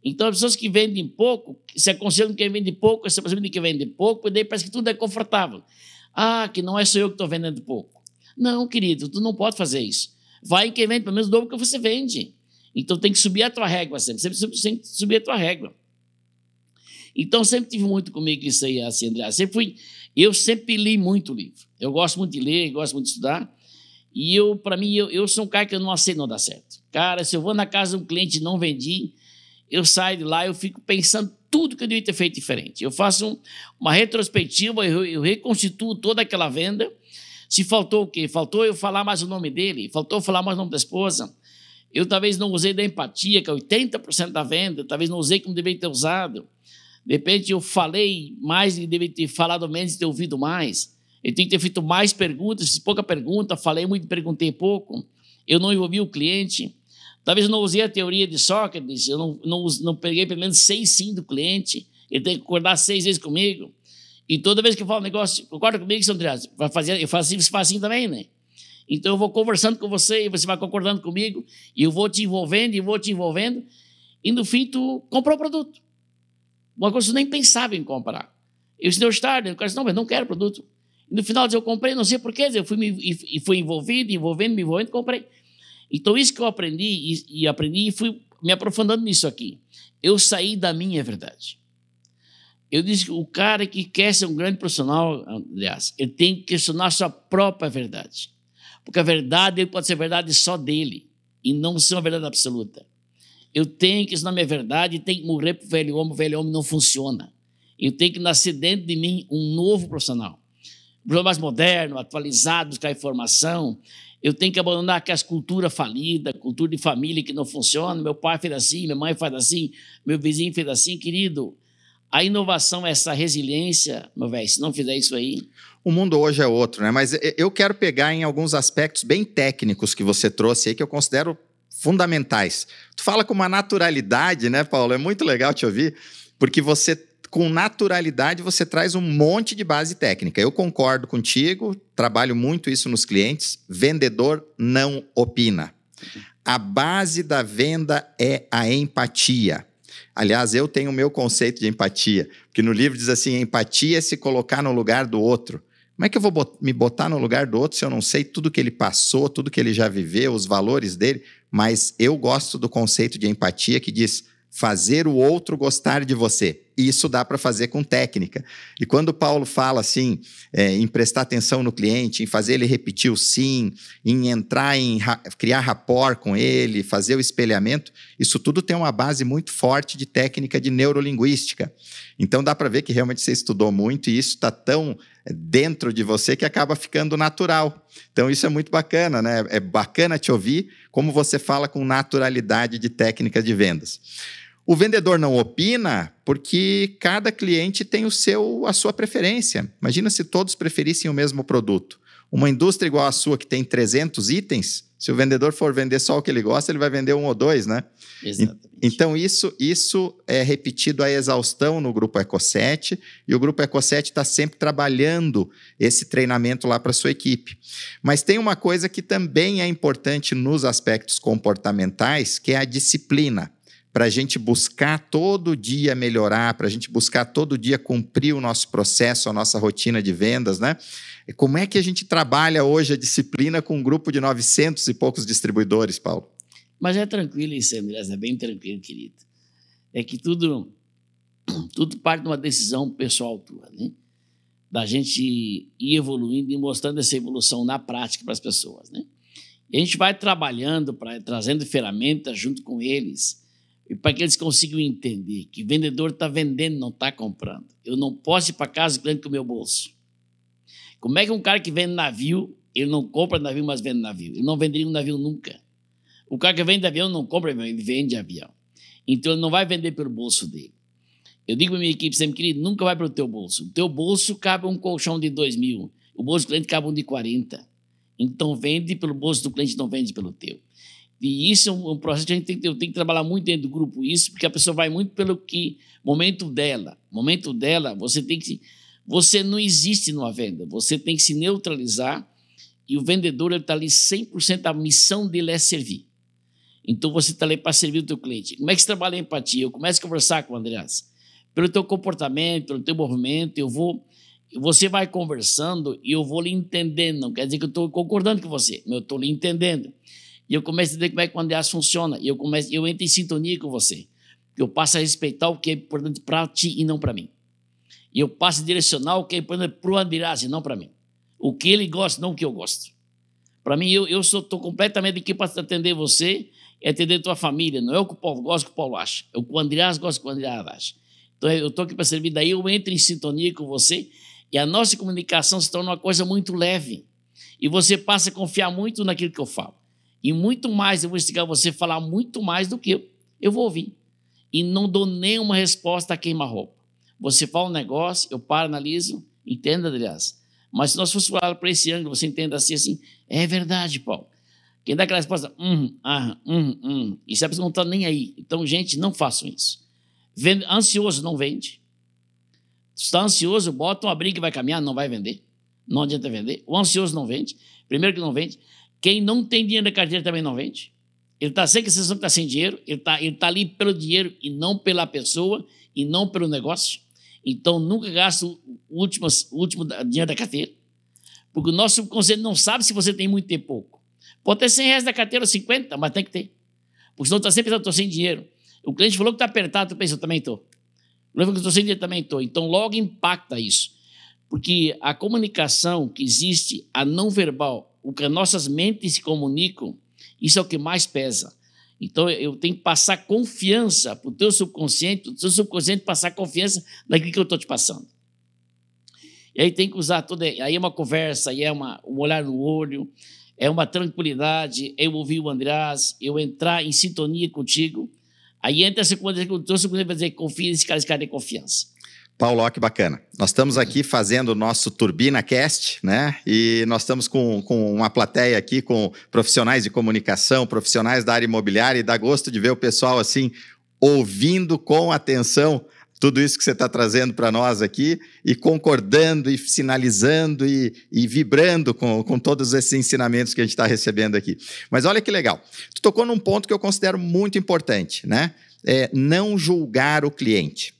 Então, as pessoas que vendem pouco, se aconselham quem vende pouco, se aconselham quem vende pouco, e daí parece que tudo é confortável. Ah, que não é só eu que estou vendendo pouco. Não, querido, tu não pode fazer isso. Vai em quem vende pelo menos o dobro que você vende. Então, tem que subir a tua régua sempre. Sempre subir a tua régua. Então, sempre tive muito comigo isso aí, assim, André. Eu sempre li muito livro. Eu gosto muito de ler, gosto muito de estudar. E para mim, eu sou um cara que eu não aceito não dar certo. Cara, se eu vou na casa de um cliente e não vendi, eu saio de lá, eu fico pensando tudo que eu devia ter feito diferente. Eu faço uma retrospectiva, eu reconstituo toda aquela venda. Se faltou o quê? Faltou eu falar mais o nome dele, faltou eu falar mais o nome da esposa. Eu talvez não usei da empatia, que é 80% da venda, talvez não usei como deveria ter usado. De repente eu falei mais e deveria ter falado menos e ter ouvido mais. Eu tenho que ter feito mais perguntas, fiz pouca pergunta, falei muito, perguntei pouco. Eu não envolvi o cliente. Talvez eu não usei a teoria de Sócrates, eu não peguei pelo menos 6 sim do cliente, ele tem que concordar 6 vezes comigo. E toda vez que eu falo um negócio, concorda comigo, seu André? Eu faço assim, você faz assim também, né? Então eu vou conversando com você e você vai concordando comigo, e eu vou te envolvendo, e no fim tu comprou o produto. Uma coisa que eu nem pensava em comprar. Eu disse, Deus tarde, o cara disse, não, mas não quero produto. E no final eu comprei, não sei porquê, eu fui envolvendo, comprei. Então, isso que eu aprendi e fui me aprofundando nisso aqui. Eu saí da minha verdade. Eu disse que o cara que quer ser um grande profissional, aliás, ele tem que questionar a sua própria verdade. Porque a verdade pode ser verdade só dele e não ser uma verdade absoluta. Eu tenho que questionar a minha verdade e tenho que morrer para o velho homem não funciona. Eu tenho que nascer dentro de mim um novo profissional. Um profissional mais moderno, atualizado, buscar informação. Eu tenho que abandonar aquelas culturas falidas, cultura de família que não funciona. Meu pai fez assim, minha mãe faz assim, meu vizinho fez assim. Querido, a inovação é essa resiliência, meu velho, se não fizer isso aí... O mundo hoje é outro, né? Mas eu quero pegar em alguns aspectos bem técnicos que você trouxe aí, que eu considero fundamentais. Tu fala com uma naturalidade, né, Paulo? É muito legal te ouvir, porque você... Com naturalidade, você traz um monte de base técnica. Eu concordo contigo, trabalho muito isso nos clientes. Vendedor não opina. A base da venda é a empatia. Aliás, eu tenho o meu conceito de empatia, porque no livro diz assim, empatia é se colocar no lugar do outro. Como é que eu vou me botar no lugar do outro se eu não sei tudo que ele passou, tudo que ele já viveu, os valores dele? Mas eu gosto do conceito de empatia que diz fazer o outro gostar de você. Isso dá para fazer com técnica. E quando o Paulo fala assim, em prestar atenção no cliente, em fazer ele repetir o sim, em entrar em criar rapport com ele, fazer o espelhamento, isso tudo tem uma base muito forte de técnica de neurolinguística. Então dá para ver que realmente você estudou muito e isso está tão dentro de você que acaba ficando natural. Então isso é muito bacana, né? É bacana te ouvir como você fala com naturalidade de técnicas de vendas. O vendedor não opina porque cada cliente tem a sua preferência. Imagina se todos preferissem o mesmo produto. Uma indústria igual a sua, que tem 300 itens, se o vendedor for vender só o que ele gosta, ele vai vender 1 ou 2, né? Exatamente. Então, isso é repetido à exaustão no Grupo Eco7, e o Grupo Eco7 está sempre trabalhando esse treinamento lá para a sua equipe. Mas tem uma coisa que também é importante nos aspectos comportamentais, que é a disciplina. Para a gente buscar todo dia melhorar, para a gente buscar todo dia cumprir o nosso processo, a nossa rotina de vendas, né? Como é que a gente trabalha hoje a disciplina com um grupo de 900 e poucos distribuidores, Paulo? Mas é tranquilo isso, Andrés, é bem tranquilo, querido. É que tudo parte de uma decisão pessoal tua, né? Da gente ir evoluindo e mostrando essa evolução na prática para as pessoas, né? E a gente vai trabalhando, trazendo ferramentas junto com eles, e para que eles consigam entender que o vendedor está vendendo, não está comprando. Eu não posso ir para casa do cliente com o meu bolso. Como é que um cara que vende navio, ele não compra navio, mas vende navio? Ele não venderia um navio nunca. O cara que vende avião não compra avião, ele vende avião. Então, ele não vai vender pelo bolso dele. Eu digo para a minha equipe sempre, querido, nunca vai para o teu bolso. O teu bolso cabe um colchão de 2.000. O bolso do cliente cabe um de 40. Então, vende pelo bolso do cliente, não vende pelo teu. E isso é um processo que eu tenho que trabalhar muito dentro do grupo, isso, porque a pessoa vai muito pelo que momento dela, você não existe numa venda, você tem que se neutralizar e o vendedor está ali 100%, a missão dele é servir. Então você está ali para servir o teu cliente. Como é que você trabalha a empatia? Eu começo a conversar com o Andreas, pelo teu comportamento, pelo teu movimento, você vai conversando e eu vou lhe entendendo, não quer dizer que eu estou concordando com você, mas eu estou lhe entendendo. E eu começo a entender como é que o Andreas funciona. E eu entro em sintonia com você. Eu passo a respeitar o que é importante para ti e não para mim. E eu passo a direcionar o que é importante para o Andreas e não para mim. O que ele gosta, não o que eu gosto. Para mim, eu estou completamente aqui para atender você e atender a tua família. Não é o que o Paulo gosta, o que o Paulo acha. É o que o Andreas gosta, o que o Andreas acha. Então, eu estou aqui para servir. Daí eu entro em sintonia com você e a nossa comunicação se torna uma coisa muito leve. E você passa a confiar muito naquilo que eu falo. E muito mais, eu vou instigar você a falar muito mais do que eu vou ouvir. E não dou nenhuma resposta a queima-roupa. Você fala um negócio, eu paro, analiso, entenda, aliás. Mas se nós fôssemos falar para esse ângulo, você entenda assim, é verdade, Paulo. Quem dá aquela resposta, e se a pessoa não está nem aí. Então, gente, não façam isso. Ansioso não vende. Se está ansioso, bota uma briga e vai caminhar, não vai vender. Não adianta vender. O ansioso não vende. Primeiro que não vende. Quem não tem dinheiro na carteira também não vende. Ele está sem que a sensação que está sem dinheiro, ele tá ali pelo dinheiro e não pela pessoa e não pelo negócio. Então, nunca gasta o último dinheiro da carteira, porque o nosso subconsciente não sabe se você tem muito ou tem pouco. Pode ter R$100 da carteira ou 50, mas tem que ter. Porque senão está sempre pensando, estou sem dinheiro. O cliente falou que está apertado, tu pensa, eu também estou. O cliente falou que estou sem dinheiro, também estou. Então, logo impacta isso. Porque a comunicação que existe, a não verbal, o que as nossas mentes se comunicam, isso é o que mais pesa. Então, eu tenho que passar confiança para o teu subconsciente, o teu subconsciente passar confiança naquilo que eu estou te passando. E aí tem que usar aí é uma conversa, aí é um olhar no olho, é uma tranquilidade, eu ouvir o Andreas, eu entrar em sintonia contigo, aí entra essa coisa que o teu subconsciente vai dizer, confia nesse cara tem confiança. Paulo, ó, que bacana. Nós estamos aqui fazendo o nosso Turbina Cast, né? E nós estamos com uma plateia aqui com profissionais de comunicação, profissionais da área imobiliária, e dá gosto de ver o pessoal assim, ouvindo com atenção tudo isso que você está trazendo para nós aqui e concordando e sinalizando e vibrando com todos esses ensinamentos que a gente está recebendo aqui. Mas olha que legal. Tu tocou num ponto que eu considero muito importante, né? Não julgar o cliente.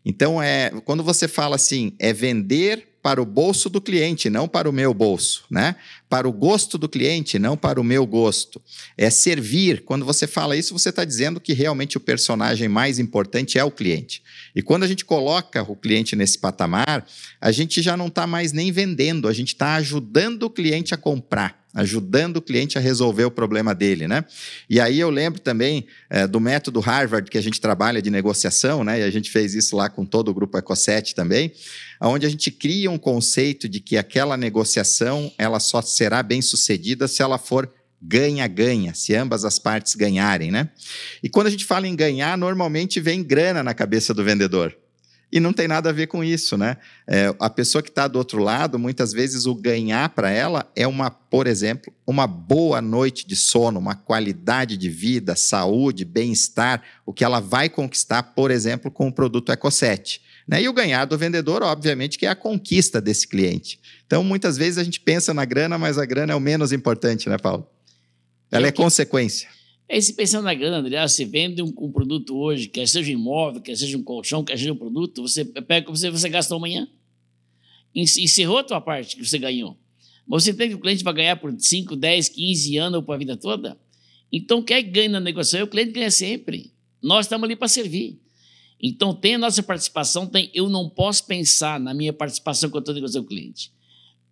Então, quando você fala assim, é vender para o bolso do cliente, não para o meu bolso, né? Para o gosto do cliente, não para o meu gosto. É servir. Quando você fala isso, você está dizendo que realmente o personagem mais importante é o cliente. E quando a gente coloca o cliente nesse patamar, a gente já não está mais nem vendendo, a gente está ajudando o cliente a comprar, ajudando o cliente a resolver o problema dele, né? E aí eu lembro também do método Harvard, que a gente trabalha de negociação, né? E a gente fez isso lá com todo o grupo Eco7 também, onde a gente cria um conceito de que aquela negociação ela só será bem sucedida se ela for ganha-ganha, se ambas as partes ganharem, né? E quando a gente fala em ganhar, normalmente vem grana na cabeça do vendedor. E não tem nada a ver com isso, né? A pessoa que está do outro lado, muitas vezes o ganhar para ela é por exemplo, uma boa noite de sono, uma qualidade de vida, saúde, bem-estar, o que ela vai conquistar, por exemplo, com o produto Eco7. Né? E o ganhar do vendedor, obviamente, que é a conquista desse cliente. Então, muitas vezes a gente pensa na grana, mas a grana é o menos importante, né, Paulo? Ela é consequência. Se pensando na grana, André, você vende um produto hoje, quer seja um imóvel, quer seja um colchão, quer seja um produto, você pega como você gastou amanhã. Encerrou a tua parte que você ganhou. Mas você tem que o cliente vai ganhar por 5, 10, 15 anos ou para a vida toda? Então, quem ganha na negociação, o cliente ganha sempre. Nós estamos ali para servir. Então, tem a nossa participação, eu não posso pensar na minha participação quando eu estou negociando com o cliente.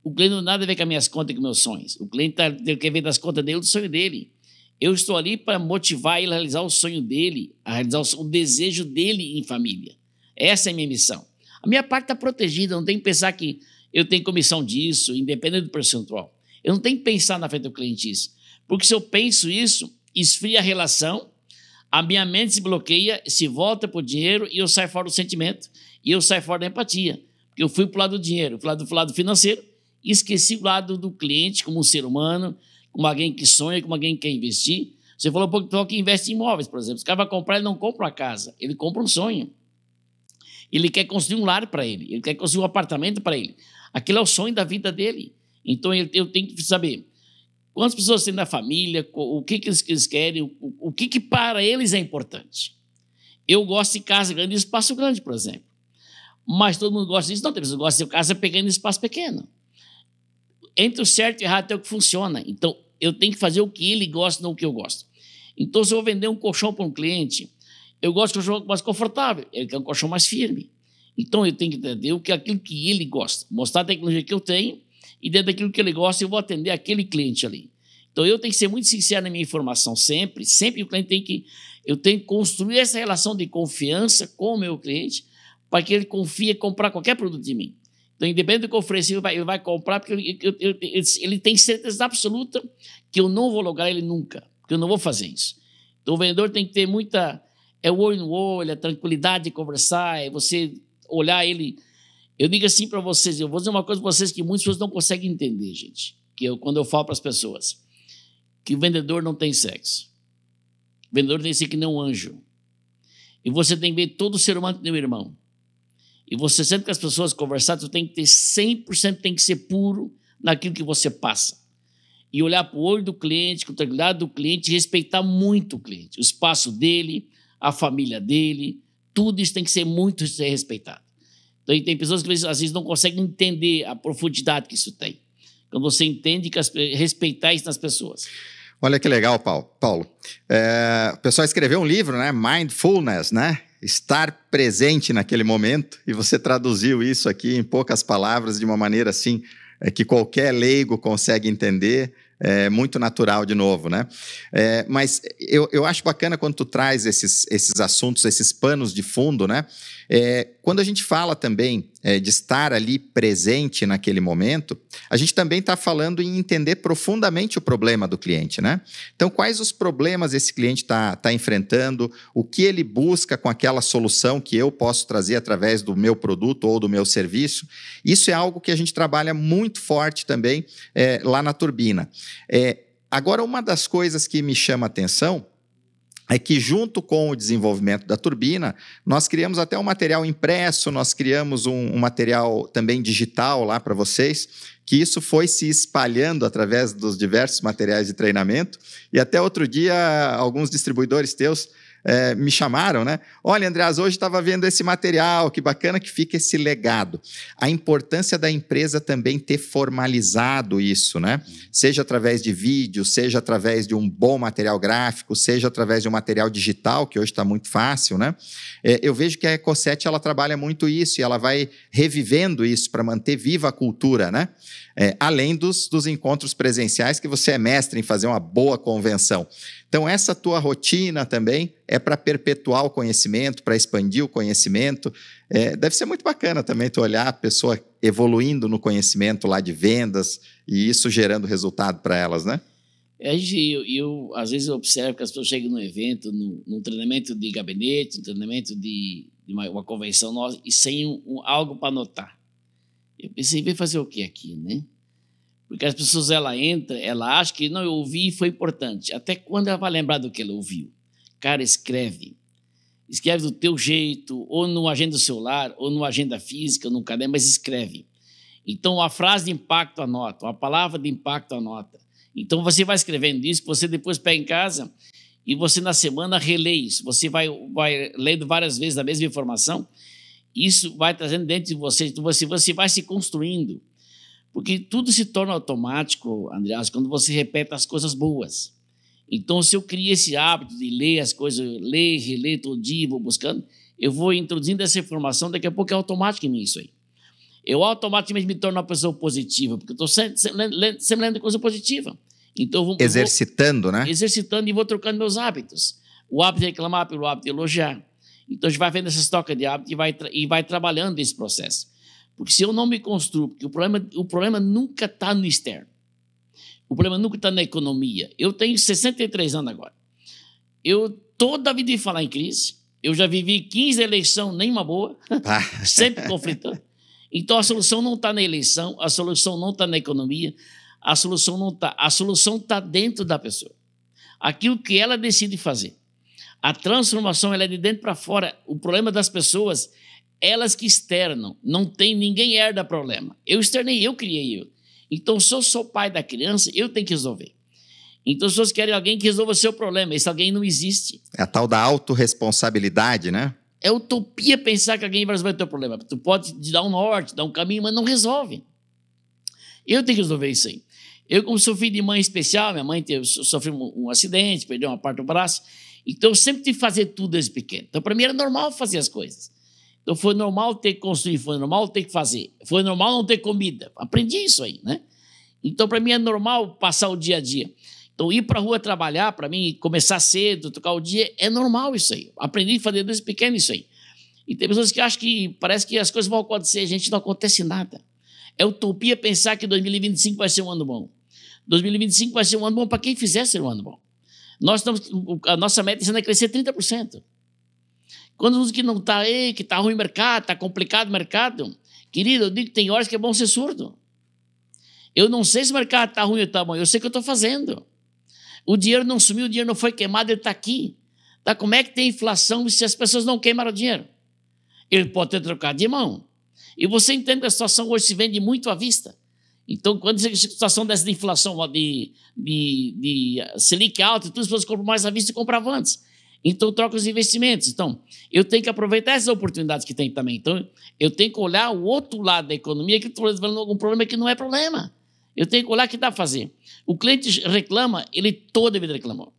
O cliente não tem nada a ver com as minhas contas e com meus sonhos. O cliente quer ver das contas dele, do sonho dele. Eu estou ali para motivar ele a realizar o sonho dele, a realizar o desejo dele em família. Essa é a minha missão. A minha parte está protegida, eu não tenho que pensar que eu tenho comissão disso, independente do percentual. Eu não tenho que pensar na frente do cliente isso. Porque se eu penso isso, esfria a relação, a minha mente se bloqueia, se volta para o dinheiro e eu saio fora do sentimento. E eu saio fora da empatia. Porque eu fui para o lado do dinheiro, para o lado financeiro, e esqueci o lado do cliente como um ser humano, como alguém que sonha, como alguém que quer investir. Você falou um pouco que investe em imóveis, por exemplo. Se o cara vai comprar, ele não compra uma casa, ele compra um sonho. Ele quer construir um lar para ele quer construir um apartamento para ele. Aquilo é o sonho da vida dele. Então, eu tenho que saber quantas pessoas têm na família, o que eles querem, o que para eles é importante. Eu gosto de casa grande e espaço grande, por exemplo. Mas todo mundo gosta disso. Não, tem pessoas que gostam de casa pequena e espaço pequeno. Entre o certo e o errado é o que funciona. Então, eu tenho que fazer o que ele gosta, não o que eu gosto. Então, se eu vou vender um colchão para um cliente, eu gosto de um colchão mais confortável, ele quer um colchão mais firme. Então, eu tenho que entender aquilo que ele gosta, mostrar a tecnologia que eu tenho e dentro daquilo que ele gosta, eu vou atender aquele cliente ali. Então, eu tenho que ser muito sincero na minha informação sempre o cliente eu tenho que construir essa relação de confiança com o meu cliente para que ele confie em comprar qualquer produto de mim. Então, independente do que eu oferecer, ele vai comprar porque ele tem certeza absoluta que eu não vou lograr ele nunca, que eu não vou fazer isso. Então, o vendedor tem que ter muita... É o olho no olho, a tranquilidade de conversar, é você olhar ele... Eu digo assim para vocês, eu vou dizer uma coisa para vocês que muitas pessoas não conseguem entender, gente, quando eu falo para as pessoas, que o vendedor não tem sexo. O vendedor tem que ser que nem um anjo. E você tem que ver todo ser humano que nem um irmão. E você sempre que as pessoas conversarem, você tem que ter 100%, tem que ser puro naquilo que você passa. E olhar para o olho do cliente, com a tranquilidade do cliente, respeitar muito o cliente, o espaço dele, a família dele, tudo isso tem que ser muito respeitado. Então, tem pessoas que às vezes não conseguem entender a profundidade que isso tem. Quando você entende que respeitar isso nas pessoas. Olha que legal, Paulo. O pessoal escreveu um livro, né? Mindfulness, né? Estar presente naquele momento, e você traduziu isso aqui em poucas palavras de uma maneira assim que qualquer leigo consegue entender, muito natural de novo, né? Mas eu acho bacana quando tu traz esses assuntos, esses panos de fundo, né? Quando a gente fala também de estar ali presente naquele momento, a gente também está falando em entender profundamente o problema do cliente, né? Então, quais os problemas esse cliente está enfrentando, o que ele busca com aquela solução que eu posso trazer através do meu produto ou do meu serviço. Isso é algo que a gente trabalha muito forte também lá na Turbina. Agora, uma das coisas que me chama a atenção é que, junto com o desenvolvimento da Turbina, nós criamos até um material impresso, nós criamos um material também digital lá para vocês, que isso foi se espalhando através dos diversos materiais de treinamento, e até outro dia alguns distribuidores teus me chamaram, né? Olha, Andreas, hoje estava vendo esse material, que bacana que fica esse legado. A importância da empresa também ter formalizado isso, né? Seja através de vídeo, seja através de um bom material gráfico, seja através de um material digital, que hoje está muito fácil, né? Eu vejo que a Ecosset, ela trabalha muito isso e ela vai revivendo isso para manter viva a cultura, né? Além dos encontros presenciais, que você é mestre em fazer uma boa convenção. Então, essa tua rotina também é para perpetuar o conhecimento, para expandir o conhecimento. Deve ser muito bacana também tu olhar a pessoa evoluindo no conhecimento lá de vendas e isso gerando resultado para elas, né? Às vezes eu observo que as pessoas chegam no evento, num treinamento de gabinete, num treinamento de uma convenção nossa, e sem algo para anotar. Eu pensei, vem fazer o que aqui, né? Porque as pessoas, ela entra, ela acha que, não, eu ouvi e foi importante. Até quando ela vai lembrar do que ela ouviu? Cara, escreve. Escreve do teu jeito, ou no agenda do celular, ou no agenda física, ou no caderno, mas escreve. Então, a frase de impacto anota, a palavra de impacto anota. Então, você vai escrevendo isso, que você depois pega em casa e você, na semana, relê isso. Você vai lendo várias vezes a mesma informação. Isso vai trazendo dentro de você. Então, você vai se construindo. Porque tudo se torna automático, Andreas, quando você repete as coisas boas. Então, se eu criei esse hábito de ler as coisas, ler, reler todo dia, vou buscando, eu vou introduzindo essa informação, daqui a pouco é automático em mim isso aí. Eu automaticamente me torno uma pessoa positiva, porque eu estou sempre lendo coisa positiva. Então, exercitando, né? Exercitando e vou trocando meus hábitos. O hábito de reclamar pelo hábito de elogiar. Então, a gente vai vendo essas trocas de hábito e vai trabalhando esse processo. Porque se eu não me construo, porque o problema nunca está no externo. O problema nunca está na economia. Eu tenho 63 anos agora. Eu toda a vida ia falar em crise. Eu já vivi 15 eleições, nenhuma boa. Sempre conflitando. Então, a solução não está na eleição, a solução não está na economia, a solução não está. A solução está dentro da pessoa. Aquilo que ela decide fazer. A transformação ela é de dentro para fora. O problema das pessoas, elas que externam. Não tem, ninguém herda problema. Eu externei, eu criei eu. Então, se eu sou pai da criança, eu tenho que resolver. Então, as pessoas querem alguém que resolva o seu problema. Esse alguém não existe. É a tal da autorresponsabilidade, né? É utopia pensar que alguém vai resolver o teu problema. Tu pode te dar um norte, dar um caminho, mas não resolve. Eu tenho que resolver isso aí. Eu, como sou filho de mãe especial, minha mãe sofreu um acidente, perdeu uma parte do braço, então eu sempre tive que fazer tudo desde pequeno. Então, para mim, era normal fazer as coisas. Então, foi normal ter que construir, foi normal ter que fazer, foi normal não ter comida. Aprendi isso aí, né? Então, para mim, é normal passar o dia a dia. Então, ir para a rua trabalhar, para mim, começar cedo, tocar o dia, é normal isso aí. Aprendi a fazer desde pequeno isso aí. E tem pessoas que acham que parece que as coisas vão acontecer, gente, não acontece nada. É utopia pensar que 2025 vai ser um ano bom. 2025 vai ser um ano bom para quem fizer ser um ano bom. A nossa meta é crescer 30%. Quando diz que não está, que está ruim o mercado, está complicado o mercado, querido, eu digo que tem horas que é bom ser surdo. Eu não sei se o mercado está ruim ou está bom, eu sei o que eu estou fazendo. O dinheiro não sumiu, o dinheiro não foi queimado, ele está aqui. Tá, como é que tem inflação se as pessoas não queimaram o dinheiro? Ele pode ter trocado de mão. E você entende que a situação hoje se vende muito à vista. Então, quando a situação dessa de inflação, de Selic alta, todas as pessoas compram mais à vista e compravam antes. Então, troca os investimentos. Então, eu tenho que aproveitar essas oportunidades que tem também. Então, eu tenho que olhar o outro lado da economia, que estou resolvendo algum problema que não é problema. Eu tenho que olhar o que dá para fazer. O cliente reclama, ele toda a vida reclamou.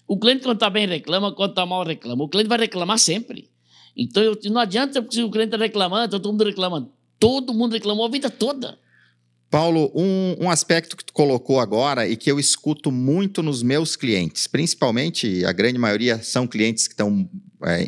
O cliente, quando está bem, reclama, quando está mal, reclama. O cliente vai reclamar sempre. Então, não adianta se o cliente está reclamando, todo mundo reclamando. Todo mundo reclamou a vida toda. Paulo, um aspecto que tu colocou agora e que eu escuto muito nos meus clientes, principalmente a grande maioria são clientes que estão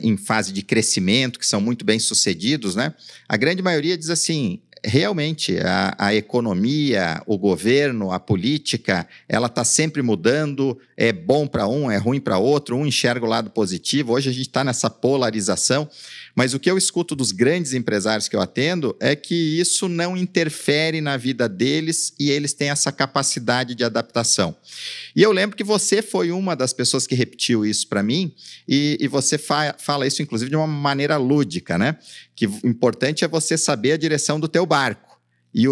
em fase de crescimento, que são muito bem-sucedidos, né? A grande maioria diz assim, realmente a economia, o governo, a política, ela está sempre mudando, é bom para um, é ruim para outro, um enxerga o lado positivo, hoje a gente está nessa polarização, mas o que eu escuto dos grandes empresários que eu atendo é que isso não interfere na vida deles e eles têm essa capacidade de adaptação. E eu lembro que você foi uma das pessoas que repetiu isso para mim e você fala isso, inclusive, de uma maneira lúdica, né? Que o importante é você saber a direção do teu barco. e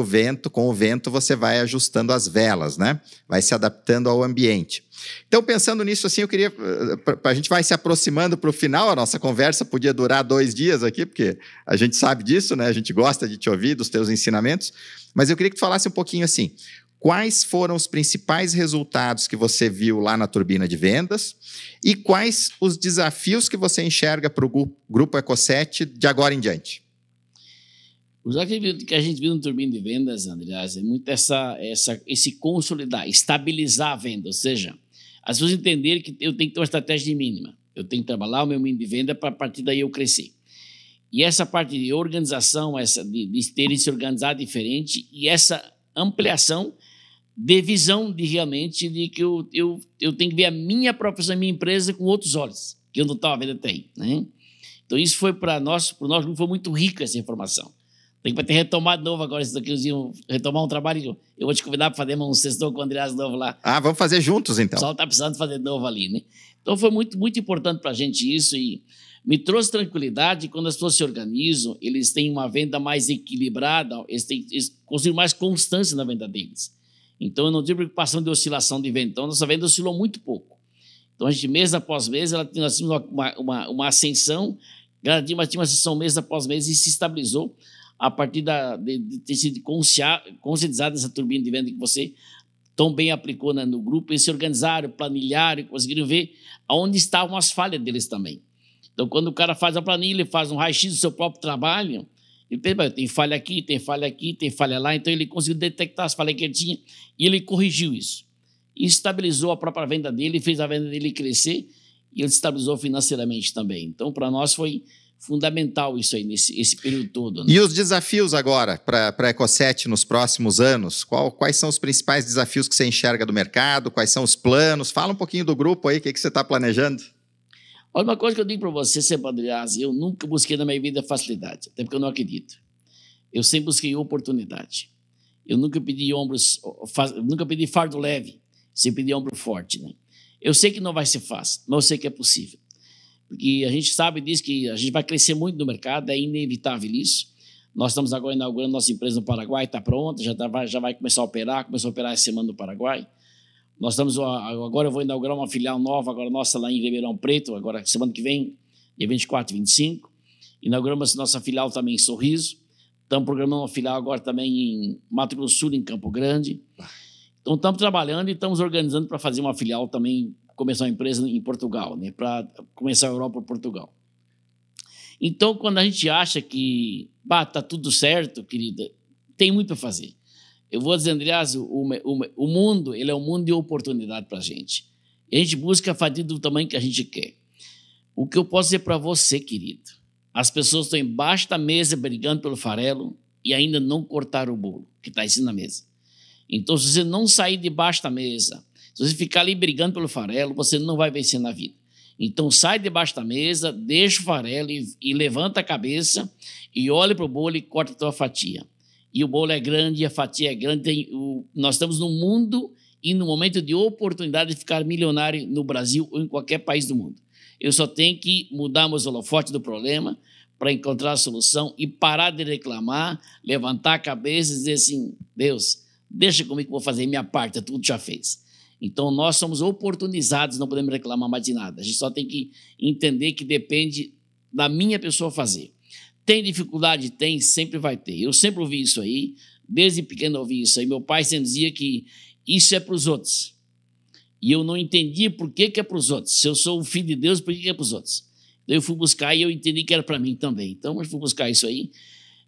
com o vento você vai ajustando as velas, né? Vai se adaptando ao ambiente. Então, pensando nisso assim, eu queria... A gente vai se aproximando para o final, a nossa conversa podia durar 2 dias aqui, porque a gente sabe disso, né? A gente gosta de te ouvir, dos teus ensinamentos, mas eu queria que tu falasse um pouquinho assim, quais foram os principais resultados que você viu lá na turbina de vendas e quais os desafios que você enxerga para o Grupo Ecosset de agora em diante? O desafio que a gente viu no turbina de vendas, Andreas, é muito esse consolidar, estabilizar a venda, ou seja, as pessoas entenderem que eu tenho que ter uma estratégia mínima, eu tenho que trabalhar o meu mínimo de venda para a partir daí eu crescer. E essa parte de organização, de terem se organizado diferente e essa ampliação de visão de realmente de que eu tenho que ver a minha profissão, a minha empresa com outros olhos, que eu não estava vendo até aí, né? Então isso foi para nós, para o nosso grupo foi muito rico essa informação. Tem que ter retomado de novo agora, se daqui iam retomar um trabalho, eu vou te convidar para fazer um sextou com o Andreas de novo lá. Ah, vamos fazer juntos então. O pessoal está precisando fazer de novo ali, né? Então foi muito, muito importante para a gente isso e me trouxe tranquilidade quando as pessoas se organizam, eles têm uma venda mais equilibrada, eles conseguem mais constância na venda deles. Então eu não tive preocupação de oscilação de venda, então nossa venda oscilou muito pouco. Então a gente mês após mês, nós tínhamos uma ascensão gradativa, mas tinha uma ascensão mês após mês e se estabilizou a partir de ter sido conscientizado dessa turbina de venda que você tão bem aplicou, né, no grupo. Eles se organizaram, planilharam, conseguiram ver onde estavam as falhas deles também. Então, quando o cara faz a planilha, ele faz um raio-x do seu próprio trabalho, ele pensa, tem falha aqui, tem falha aqui, tem falha lá. Então, ele conseguiu detectar as falhas que ele tinha e ele corrigiu isso. E estabilizou a própria venda dele, fez a venda dele crescer e ele se estabilizou financeiramente também. Então, para nós foi fundamental isso aí, esse período todo, né? E os desafios agora para a Ecosset nos próximos anos? Quais são os principais desafios que você enxerga do mercado? Quais são os planos? Fala um pouquinho do grupo aí, o que você está planejando? Olha, uma coisa que eu digo para você, sempre, Andreas, eu nunca busquei na minha vida facilidade, até porque eu não acredito. Eu sempre busquei oportunidade. Eu nunca pedi nunca pedi fardo leve, sempre pedi ombro forte, né? Eu sei que não vai ser fácil, mas eu sei que é possível. Porque a gente sabe disso, que a gente vai crescer muito no mercado, é inevitável isso. Nós estamos agora inaugurando nossa empresa no Paraguai, está pronta, já vai começar a operar, começou a operar essa semana no Paraguai. Agora eu vou inaugurar uma filial nova, agora nossa lá em Ribeirão Preto, agora semana que vem, dia 24 e 25. Inauguramos nossa filial também em Sorriso. Estamos programando uma filial agora também em Mato Grosso do Sul, em Campo Grande. Então estamos trabalhando e estamos organizando para fazer uma filial também, começar uma empresa em Portugal, né, para começar a Europa por Portugal. Então, quando a gente acha que está tudo certo, querida, tem muito para fazer. Eu vou dizer, Andreas, o mundo ele é um mundo de oportunidade para a gente. E a gente busca a fatia do tamanho que a gente quer. O que eu posso dizer para você, querido, as pessoas estão embaixo da mesa brigando pelo farelo e ainda não cortaram o bolo que está em cima da mesa. Então, se você não sair debaixo da mesa, se você ficar ali brigando pelo farelo, você não vai vencer na vida. Então, sai debaixo da mesa, deixa o farelo e levanta a cabeça e olha para o bolo e corta a tua fatia. E o bolo é grande, a fatia é grande. Nós estamos num mundo e no momento de oportunidade de ficar milionário no Brasil ou em qualquer país do mundo. Eu só tenho que mudar meus holofotes do problema para encontrar a solução e parar de reclamar, levantar a cabeça e dizer assim, Deus, deixa comigo que eu vou fazer minha parte, tudo já fez. Então, nós somos oportunizados, não podemos reclamar mais de nada. A gente só tem que entender que depende da minha pessoa fazer. Tem dificuldade? Tem, sempre vai ter. Eu sempre ouvi isso aí, desde pequeno ouvi isso aí. Meu pai sempre dizia que isso é para os outros. E eu não entendia por que é para os outros. Se eu sou o filho de Deus, por que é para os outros? Então, eu fui buscar e eu entendi que era para mim também. Então, eu fui buscar isso aí.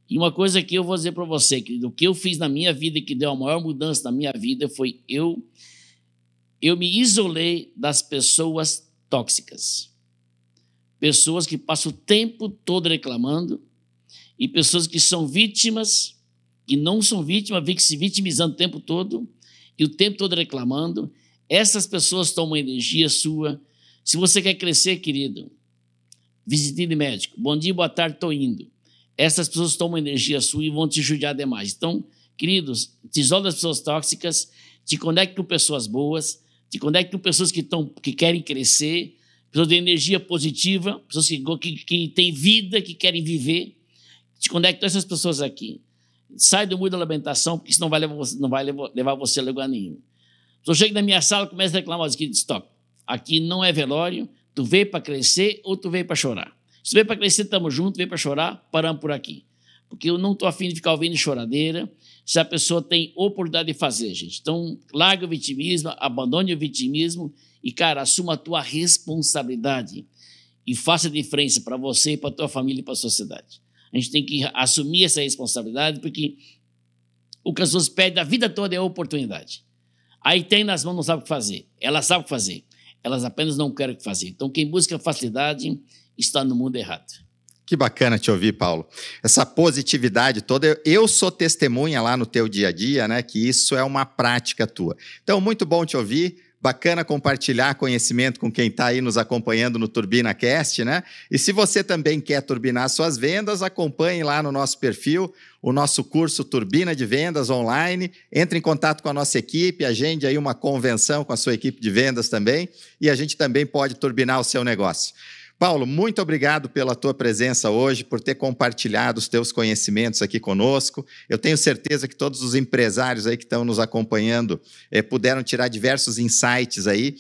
E uma coisa que eu vou dizer para você, querido, o que eu fiz na minha vida, que deu a maior mudança na minha vida, foi eu me isolei das pessoas tóxicas. Pessoas que passam o tempo todo reclamando e pessoas que são vítimas, que não são vítimas, ficam se vitimizando o tempo todo e o tempo todo reclamando. Essas pessoas tomam energia sua. Se você quer crescer, querido, visite de médico. Bom dia, boa tarde, estou indo. Essas pessoas tomam energia sua e vão te judiar demais. Então, queridos, te isola das pessoas tóxicas, te conecte com pessoas boas, te conecte com pessoas que querem crescer, pessoas de energia positiva, pessoas que têm vida, que querem viver. Te conecte com essas pessoas aqui. sai do muro da lamentação, porque isso não vai levar você a lugar nenhum. Se eu chego na minha sala, começa a reclamar, diz, stop, aqui não é velório, tu veio para crescer ou tu veio para chorar. Se tu veio para crescer, estamos juntos, veio para chorar, paramos por aqui. Porque eu não estou afim de ficar ouvindo choradeira, se a pessoa tem oportunidade de fazer, gente. Então, larga o vitimismo, abandone o vitimismo e, cara, assuma a tua responsabilidade e faça a diferença para você, para a tua família e para a sociedade. A gente tem que assumir essa responsabilidade, porque o que as pessoas pedem a vida toda é oportunidade. Aí tem nas mãos, não sabe o que fazer. Elas sabem o que fazer. Elas apenas não querem o que fazer. Então, quem busca facilidade está no mundo errado. Que bacana te ouvir, Paulo. Essa positividade toda, eu sou testemunha lá no teu dia a dia, né, que isso é uma prática tua. Então, muito bom te ouvir, bacana compartilhar conhecimento com quem está aí nos acompanhando no TurbinaCast, né? E se você também quer turbinar suas vendas, acompanhe lá no nosso perfil o nosso curso Turbina de Vendas online, entre em contato com a nossa equipe, agende aí uma convenção com a sua equipe de vendas também, e a gente também pode turbinar o seu negócio. Paulo, muito obrigado pela tua presença hoje, por ter compartilhado os teus conhecimentos aqui conosco. Eu tenho certeza que todos os empresários aí que estão nos acompanhando puderam tirar diversos insights aí.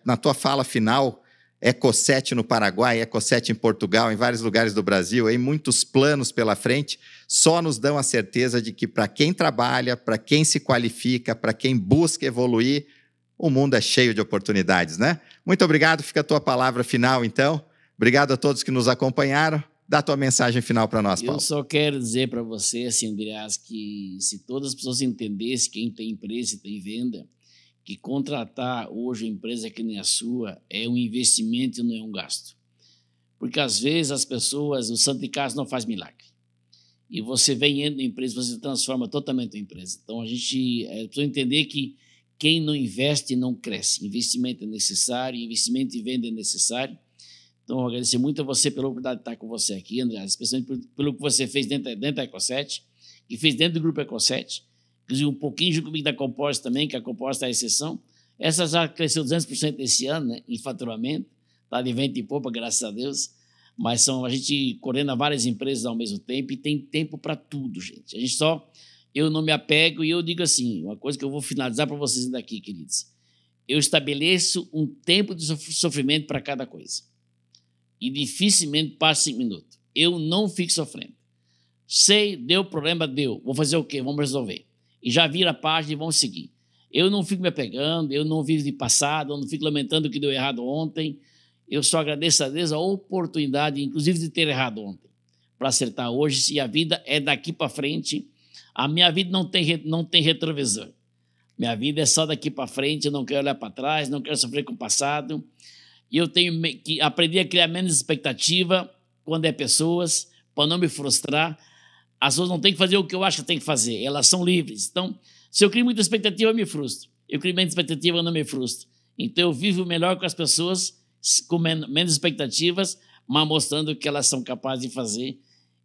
Na tua fala final, Eco7 no Paraguai, Eco7 em Portugal, em vários lugares do Brasil, aí muitos planos pela frente, só nos dão a certeza de que para quem trabalha, para quem se qualifica, para quem busca evoluir, o mundo é cheio de oportunidades, né? Muito obrigado, fica a tua palavra final, então. Obrigado a todos que nos acompanharam. Dá a tua mensagem final para nós, Paulo. Eu só quero dizer para você, assim, Andreas, que se todas as pessoas entendessem, quem tem empresa e tem venda, que contratar hoje uma empresa que nem a sua é um investimento e não é um gasto. Porque, às vezes, as pessoas, o santo de casa não faz milagre. E você vem entra na empresa, você transforma totalmente a empresa. Então, a gente precisa entender que quem não investe não cresce. Investimento é necessário, investimento e venda é necessário. Então, eu agradecer muito a você pela oportunidade de estar com você aqui, André, especialmente pelo que você fez dentro da Eco7, que fez dentro do grupo Eco7, inclusive um pouquinho junto comigo da Composta também, que a Composta é a exceção. Essa já cresceu 200% esse ano, né, em faturamento, está de vento e poupa, graças a Deus. Mas a gente coordena várias empresas ao mesmo tempo e tem tempo para tudo, gente. Eu não me apego e eu digo assim, uma coisa que eu vou finalizar para vocês daqui, queridos. Eu estabeleço um tempo de sofrimento para cada coisa. E dificilmente passa 5 minutos. Eu não fico sofrendo. Sei, deu problema, deu. Vou fazer o quê? Vamos resolver. E já vira a página e vamos seguir. Eu não fico me apegando, eu não vivo de passado, eu não fico lamentando o que deu errado ontem. Eu só agradeço a Deus a oportunidade, inclusive de ter errado ontem, para acertar hoje. E a vida é daqui para frente. A minha vida não tem retrovisor. Minha vida é só daqui para frente, eu não quero olhar para trás, não quero sofrer com o passado. E eu tenho que aprender a criar menos expectativa quando é pessoas, para não me frustrar. As pessoas não têm que fazer o que eu acho que tem que fazer, elas são livres. Então, se eu crio muita expectativa, eu me frustro. Eu crio menos expectativa, eu não me frustro. Então, eu vivo melhor com as pessoas, com menos expectativas, mas mostrando que elas são capazes de fazer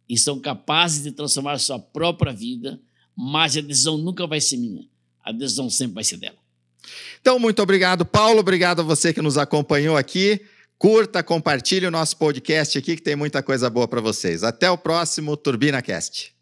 e são capazes de transformar a sua própria vida, mas a decisão nunca vai ser minha. A decisão sempre vai ser dela. Então, muito obrigado, Paulo. Obrigado a você que nos acompanhou aqui. Curta, compartilhe o nosso podcast aqui, que tem muita coisa boa para vocês. Até o próximo TurbinaCast.